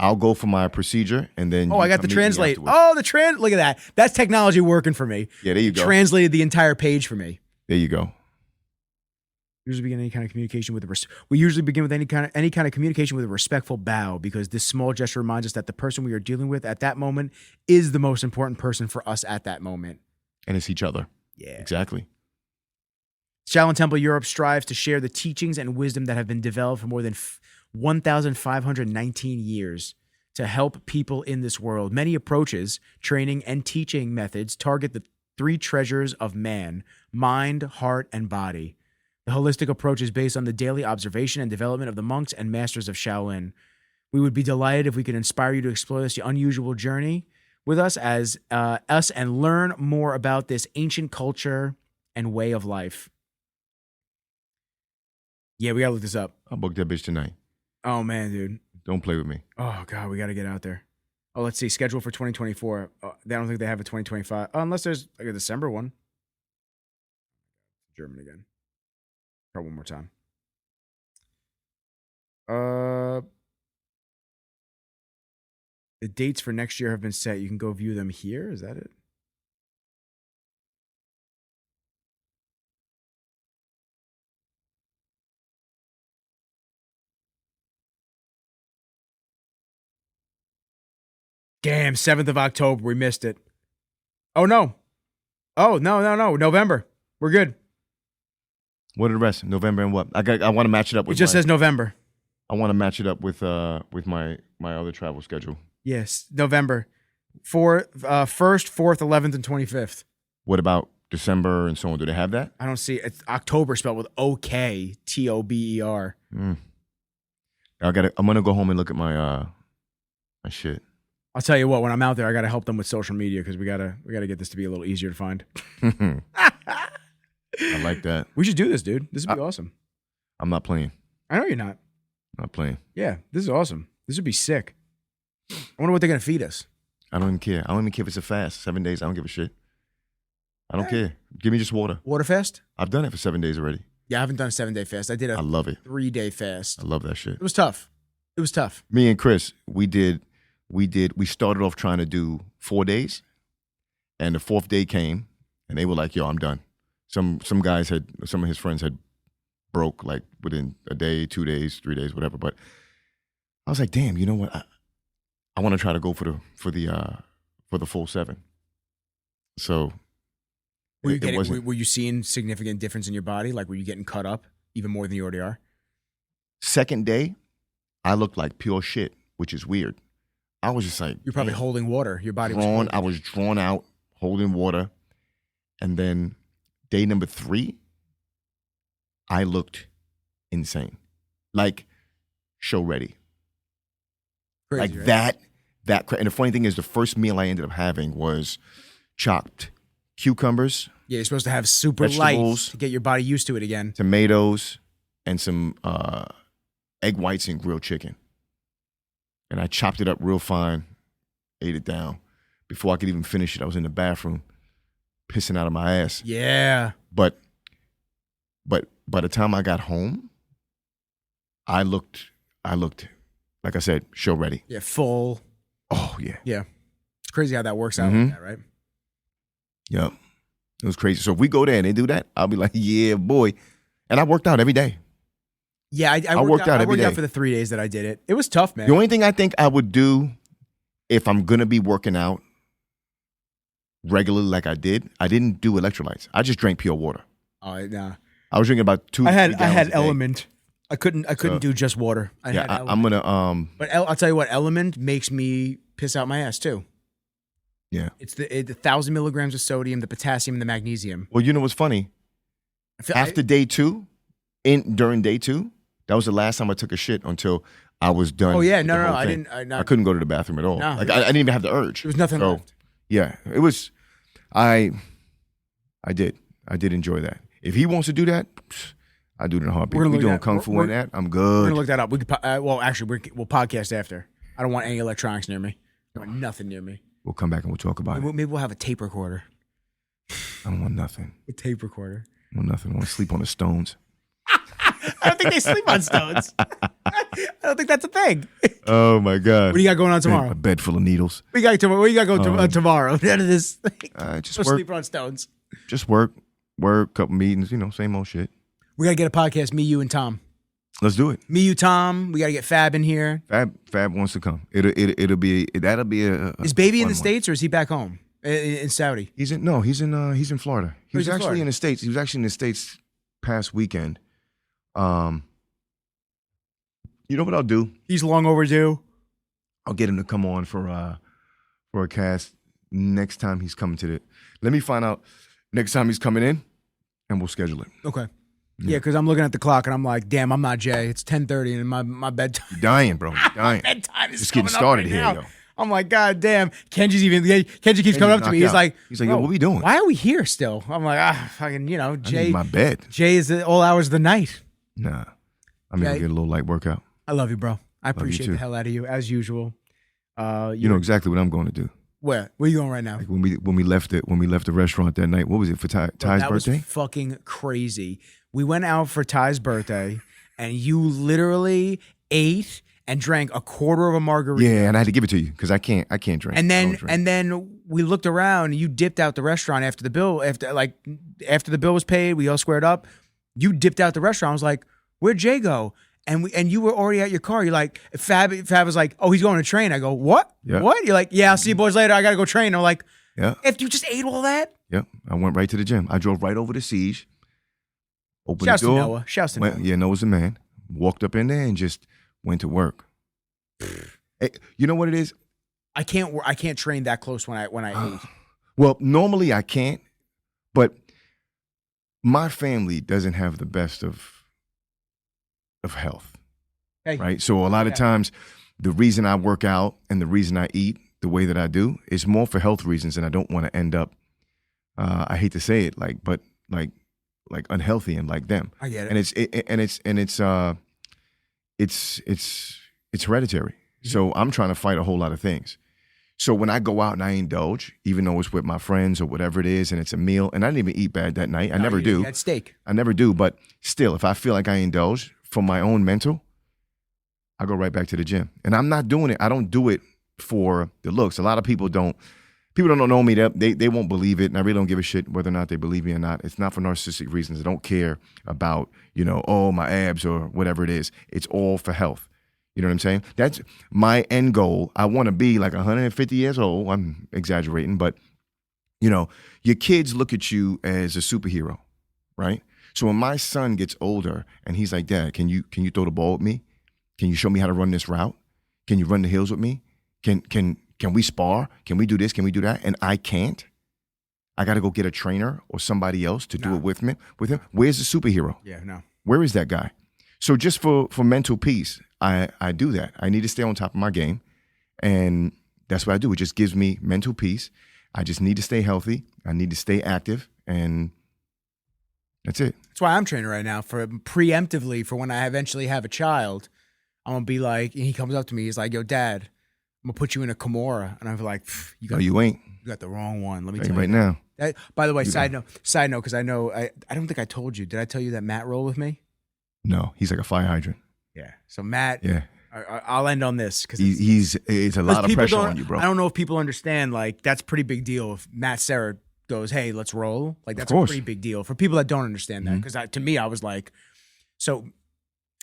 I'll go for my procedure, and then Oh, I got the translate. Oh, look at that. That's technology working for me. Yeah, there you go. Translated the entire page for me. There you go. Usually begin any kind of communication with we usually begin with any kind of communication with a respectful bow, because this small gesture reminds us that the person we are dealing with at that moment is the most important person for us at that moment. And it's each other. Yeah. Exactly. Shaolin Temple Europe strives to share the teachings and wisdom that have been developed for more than 1,519 years to help people in this world. Many approaches, training, and teaching methods target the three treasures of man: mind, heart, and body. The holistic approach is based on the daily observation and development of the monks and masters of Shaolin. We would be delighted if we could inspire you to explore this unusual journey with us and learn more about this ancient culture and way of life. Yeah, we gotta look this up. I'll book that bitch tonight. Oh man, dude. Don't play with me. Oh god, we gotta get out there. Oh, let's see. Schedule for 2024. I don't think they have a 2025. Unless there's like a December one. German again. Try one more time. The dates for next year have been set. You can go view them here. Is that it? Damn, 7th of October. We missed it. Oh, no. Oh, no. November. We're good. What are the rest? November and what? I want to match it up with. It just says November. I want to match it up with my other travel schedule. Yes, November. 1st, 4th, 11th, and 25th. What about December and so on? Do they have that? I don't see it. It's October spelled with O-K, T-O-B-E-R. I'm gonna go home and look at my shit. I'll tell you what, when I'm out there, I gotta help them with social media because we gotta get this to be a little easier to find. I like that. We should do this, dude. This would be awesome. I'm not playing. I know you're not. I'm not playing. Yeah, this is awesome. This would be sick. I wonder what they're gonna feed us. I don't even care. I don't even care if it's a fast. 7 days, I don't give a shit. I don't care. Give me just water. Water fast? I've done it for 7 days already. Yeah, I haven't done a 7-day fast. I did a I love it. 3-day fast. I love that shit. It was tough. Me and Chris, we started off trying to do 4 days, and the 4th day came, and they were like, yo, I'm done. Some of his friends had broke like within a day, 2 days, 3 days, whatever. But I was like, damn, you know what? I want to try to go for the full 7. So were you seeing significant difference in your body? Like, were you getting cut up even more than you already are? 2nd day, I looked like pure shit, which is weird. I was just like, you're probably holding water. Your body I was drawn out, holding water. And then day number 3, I looked insane. Like show ready. Crazy, like right? that. And the funny thing is, the first meal I ended up having was chopped cucumbers. Yeah, you're supposed to have super light to get your body used to it again. Tomatoes and some egg whites and grilled chicken. And I chopped it up real fine, ate it down. Before I could even finish it, I was in the bathroom pissing out of my ass. Yeah. But by the time I got home, I looked, like I said, show ready. Yeah, full. Oh, yeah. Yeah. It's crazy how that works out like that, right? Yep. It was crazy. So if we go there and they do that, I'll be like, yeah, boy. And I worked out every day. Yeah, I worked out every day. I worked out for the 3 days that I did it. It was tough, man. The only thing I think I would do if I'm going to be working out regularly like I didn't do electrolytes. I just drank pure water. Oh, nah. I was drinking about 2 I had 3 gallons a day. Element. I couldn't do just water. I'm gonna But I'll tell you what, Element makes me piss out my ass too. Yeah. It's the 1,000 milligrams of sodium, the potassium, and the magnesium. Well, you know what's funny? After day 2, during day 2, that was the last time I took a shit until I was done. Oh yeah, no, I didn't. I couldn't go to the bathroom at all. No, like I didn't even have the urge. There was nothing left. Yeah, it was. I did enjoy that. If he wants to do that, I do it in a heartbeat. We're doing kung fu and that. I'm good. We're gonna look that up. We could. We'll podcast after. I don't want any electronics near me. I don't want nothing near me. We'll come back and we'll talk about it. Maybe we'll have a tape recorder. I don't want nothing. A tape recorder. I want nothing. I want to sleep on the stones. I don't think they sleep on stones. don't think that's a thing. Oh my God. What do you got going on tomorrow? A bed full of needles. What you got going tomorrow? Out of this, Just go work. sleep on stones. Just work, couple meetings, same old shit. We gotta get a podcast. Me, you, and Tom. Let's do it. Me, you, Tom. We gotta get Fab in here. Fab wants to come. That'll be a. Is Baby in the one. States or is he back home in Saudi? He's in Florida. He was in actually Florida? in the States. He was actually in the States past weekend. You know what I'll do? He's long overdue. I'll get him to come on for a cast next time he's coming to the. Let me find out next time he's coming in, and we'll schedule it. Okay. Yeah, because I'm looking at the clock and I'm like, damn, I'm not Jay. It's 10:30 and my bedtime. You're dying, bro. You're dying. Bedtime is Just getting coming up started right here, now. yo. I'm like, God damn. Kenji keeps coming up to me. He's like, yo, "Bro, what we doing? Why are we here still? I'm like, fucking, I Jay. need my bed. Jay is all hours of the night. Nah, I'm gonna get a little light workout. I love you, bro. I you appreciate too. the hell out of you as usual. You know exactly what I'm going to do. Where are you going right now? Like when we left the restaurant that night. What was it for Ty's That birthday? was fucking crazy. We went out for Ty's birthday, and you literally ate and drank a quarter of a margarita. Yeah, and I had to give it to you because I can't drink. And I don't drink. then we looked around. And you dipped out the restaurant after the bill. After the bill was paid, we all squared up. You dipped out the restaurant. I was like, "Where'd Jay go?" And you were already at your car. You're like, Fab was like, "Oh, he's going to train." I go, "What? Yeah. What?" You're like, "Yeah, I'll see you boys later. I gotta go train." I'm like, Yeah. "If you just ate all that." Yep. I went right to the gym. I drove right over to Siege. Opened Shouts the door. to Noah. Shouts to Noah. Yeah, Noah's the man. Walked up in there and just went to work. Hey, you know what it is? I can't train that close when I eat. Well, normally I can't, but my family doesn't have the best of health, Hey. right? So a lot of times, the reason I work out and the reason I eat the way that I do is more for health reasons, and I don't want to end up. I hate to say it, like unhealthy and like them. I get it. And it's hereditary. Mm-hmm. So I'm trying to fight a whole lot of things. So when I go out and I indulge, even though it's with my friends or whatever it is, and it's a meal, and I didn't even eat bad that night. I never do. You had steak. I never do. But still, if I feel like I indulge for my own mental, I go right back to the gym. And I'm not doing it. I don't do it for the looks. A lot of people don't know me. They won't believe it. And I really don't give a shit whether or not they believe me or not. It's not for narcissistic reasons. I don't care about, my abs or whatever it is. It's all for health. You know what I'm saying? That's my end goal. I want to be like 150 years old. I'm exaggerating, but your kids look at you as a superhero, right? So when my son gets older and he's like, "Dad, can you throw the ball with me? Can you show me how to run this route? Can you run the hills with me? Can we spar? Can we do this? Can we do that?" And I can't. I got to go get a trainer or somebody else to do it with him. Where's the superhero? Yeah, no. Where is that guy? So just for mental peace, I do that. I need to stay on top of my game, and that's what I do. It just gives me mental peace. I just need to stay healthy. I need to stay active, and that's it. That's why I'm training right now for preemptively for when I eventually have a child. I'm gonna be like, and he comes up to me, he's like, "Yo, Dad, I'm gonna put you in a Kimura," and I'm like, You ain't. You got the wrong one. Let me Tell tell you right you. now. By the way, side note, because I know I don't think I told you. Did I tell you that Matt rolled with me? No, he's like a fire hydrant. Yeah. So Matt. Yeah. I'll end on this because it's a lot of pressure on you, bro. I don't know if people understand. Like that's a pretty big deal. If Matt Serra goes, "Hey, let's roll," like that's a pretty big deal for people that don't understand that. Because to me, I was like, so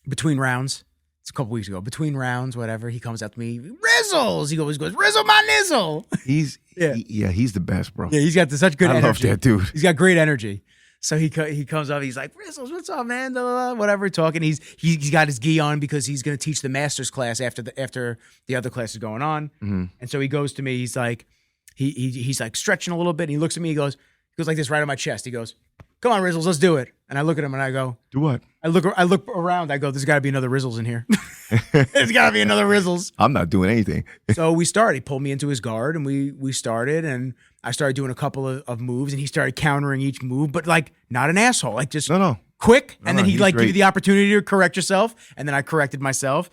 between rounds. It's a couple weeks ago. Between rounds, whatever, he comes up to me, Rizzles. He always goes, "Rizzle my nizzle." He's the best, bro. Yeah, he's got such good energy. I love that dude. He's got great energy. So he comes up, he's like, "Rizzles, what's up, man?" Blah, blah, blah, whatever, talking. He's got his gi on because he's going to teach the master's class after the other class is going on. Mm-hmm. And so he goes to me. He's like, he's like stretching a little bit. And he looks at me. He goes like this right on my chest. He goes, "Come on, Rizzles, let's do it." And I look at him and I go, "Do what?" I look around. I go, "There's got to be another Rizzles in here. There's got to be another Rizzles." I'm not doing anything. So we started. He pulled me into his guard, and we started, and I started doing a couple of moves, and he started countering each move, but like not an asshole, like just quick. And then he'd like give you the opportunity to correct yourself, and then I corrected myself.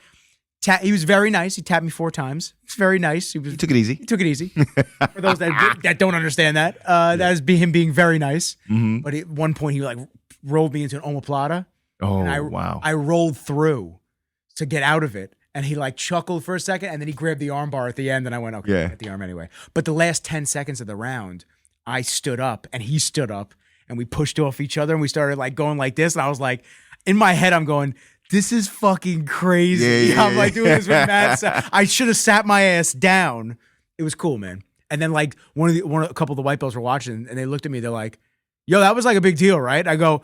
He was very nice. He tapped me 4 times. It's very nice. He took it easy. He took it easy. For those that don't understand that, that is him being very nice. Mm-hmm. But at one point, he like rolled me into an omoplata. Oh, wow. I rolled through. to get out of it. And he like chuckled for a second, and then he grabbed the arm bar at the end, and I went, okay, Yeah. get the arm anyway. But the last 10 seconds of the round, I stood up, and he stood up, and we pushed off each other, and we started like going like this, and I was like, in my head, I'm going, this is fucking crazy. Yeah, I'm like doing this with Matt. I should have sat my ass down. It was cool, man. And then like a couple of the white belts were watching, and they looked at me, they're like, yo, that was like a big deal, right? I go,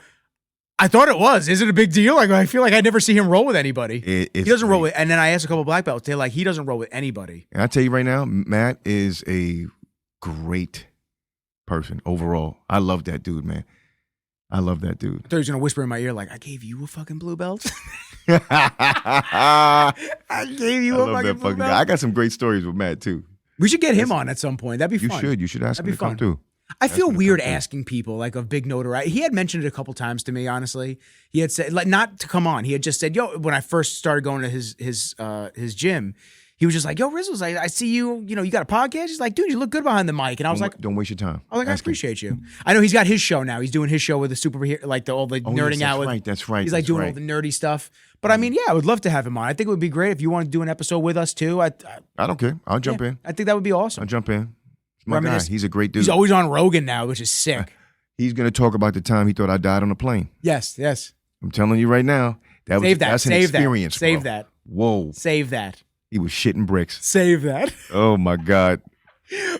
I thought it was. Is it a big deal? I feel like I never see him roll with anybody. He doesn't roll with, and then I asked a couple of black belts. They're like, he doesn't roll with anybody. And I tell you right now, Matt is a great person overall. I love that dude, man. I love that dude. I thought he was gonna whisper in my ear like, I gave you a fucking blue belt. I gave you a fucking blue belt. I got some great stories with Matt too. We should get him on at some point. That'd be fun. You should ask him to come through. I feel weird asking people like of big notoriety. He had mentioned it a couple times to me, honestly. He had said, like, not to come on. He had just said, yo, when I first started going to his gym, he was just like, yo, Rizzo, I see you, you got a podcast? He's like, dude, you look good behind the mic. And I was like, don't waste your time. I was like, I appreciate you. I know he's got his show now. He's doing his show with the superhero, like all the nerding out with. That's right. He's like doing all the nerdy stuff. But I mean, yeah, I would love to have him on. I think it would be great if you want to do an episode with us too. I don't care. I'll jump in. I think that would be awesome. I'll jump in. My guy. He's a great dude. He's always on Rogan now, which is sick. He's going to talk about the time he thought I died on a plane. Yes. I'm telling you right now. That's an experience. Save that. Whoa. Save that. He was shitting bricks. Save that. Oh my God.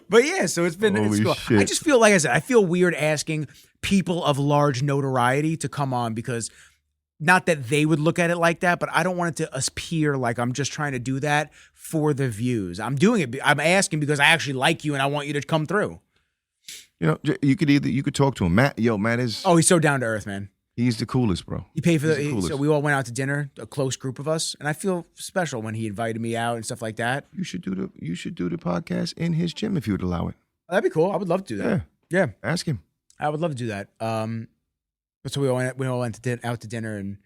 But yeah, so it's cool. Shit. I just feel, like I said, I feel weird asking people of large notoriety to come on because not that they would look at it like that, but I don't want it to appear like I'm just trying to do that for the views. I'm doing it. I'm asking because I actually like you and I want you to come through. You could talk to him. Matt is. Oh, he's so down to earth, man. He's the coolest, bro. He paid for so we all went out to dinner, a close group of us, and I feel special when he invited me out and stuff like that. You should do the podcast in his gym if you would allow it. That'd be cool. I would love to do that. Yeah. Ask him. I would love to do that. So we all went out to dinner, and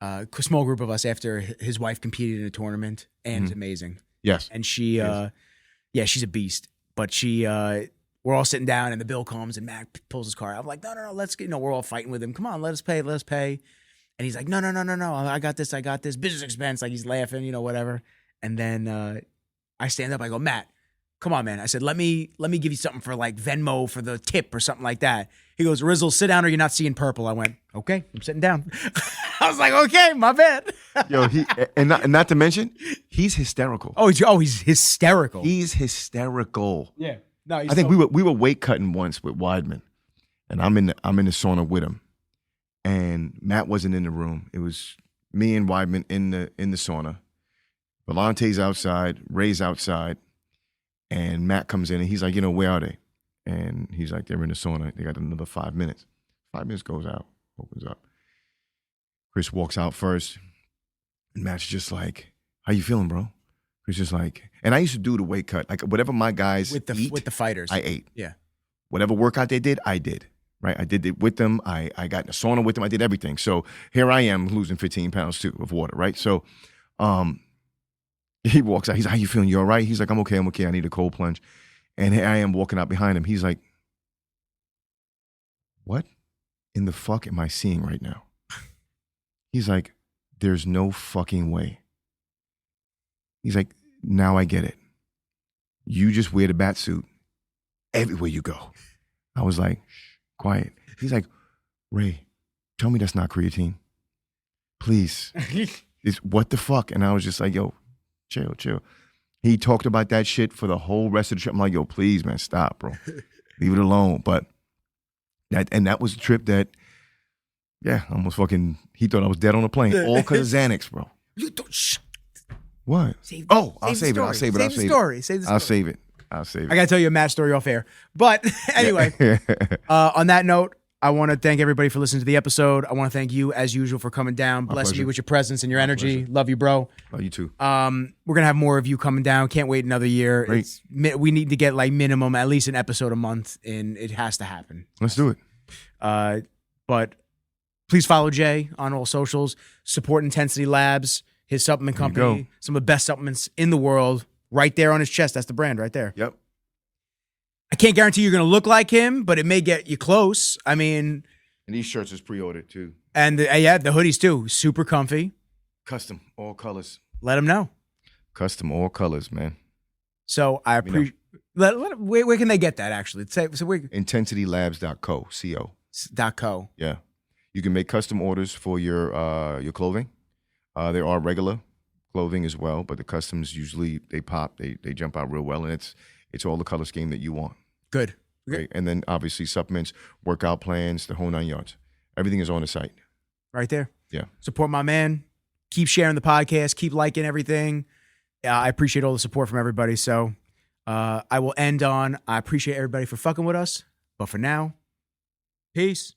a small group of us after his wife competed in a tournament, and it's amazing. Yes. And she, she's a beast. But we're all sitting down, and the bill comes, and Matt pulls his card. I'm like, no, let's get. We're all fighting with him. Come on, let us pay. And he's like, no. I got this. Business expense. Like he's laughing, whatever. And then I stand up. I go, Matt, come on, man. I said, let me give you something for like Venmo for the tip or something like that. He goes, Rizzo, sit down or you're not seeing purple. I went, okay, I'm sitting down. I was like, okay, my bad. Yo, not to mention, he's hysterical. He's hysterical. He's hysterical. Yeah. No, I think we were weight cutting once with Weidman, and I'm in the sauna with him, and Matt wasn't in the room. It was me and Weidman in the sauna. Volante's outside, Ray's outside, and Matt comes in and he's like, where are they? And he's like, they're in the sauna. They got another 5 minutes. 5 minutes goes out, opens up. Chris walks out first, and Matt's just like, how you feeling, bro? Chris just like, and I used to do the weight cut. Like whatever my guys with the fighters, I ate. Yeah. Whatever workout they did, I did. Right? I did it with them. I got in the sauna with them. I did everything. So here I am losing 15 pounds too of water, right? So he walks out. He's like, how you feeling? You all right? He's like, I'm okay. I need a cold plunge. And here I am walking out behind him. He's like, what in the fuck am I seeing right now? He's like, there's no fucking way. He's like, now I get it. You just wear the bat suit everywhere you go. I was like, shh, quiet. He's like, Ray, tell me that's not creatine. Please. It's what the fuck? And I was just like, yo, chill. He talked about that shit for the whole rest of the trip. I'm like, yo, please, man, stop, bro. Leave it alone. But that was a trip that, almost fucking, he thought I was dead on a plane. All because of Xanax, bro. You don't, shh. What? I'll save it. Save the story. I'll save it. I gotta tell you a Matt story off air. But anyway, on that note, I want to thank everybody for listening to the episode. I want to thank you, as usual, for coming down, blessing me with your presence and your energy. Love you, bro. Love you too. We're gonna have more of you coming down. Can't wait another year. We need to get like minimum at least an episode a month, and it has to happen. Let's do it. But please follow Jay on all socials. Support Intensity Labs, his supplement company. Some of the best supplements in the world. Right there on his chest. That's the brand right there. Yep. I can't guarantee you're going to look like him, but it may get you close. I mean... And these shirts is pre-ordered too. And the hoodies too. Super comfy. Custom, all colors. Let them know. Custom, all colors, man. So I appreciate. Where can they get that actually? IntensityLabs.co. .co. Yeah, you can make custom orders for your clothing. There are regular clothing as well, but the customs usually they pop, they jump out real well, and it's all the color scheme that you want. Good. Great. And then obviously supplements, workout plans, the whole 9 yards. Everything is on the site. Right there. Yeah. Support my man. Keep sharing the podcast. Keep liking everything. I appreciate all the support from everybody. So I will end on, I appreciate everybody for fucking with us. But for now, peace.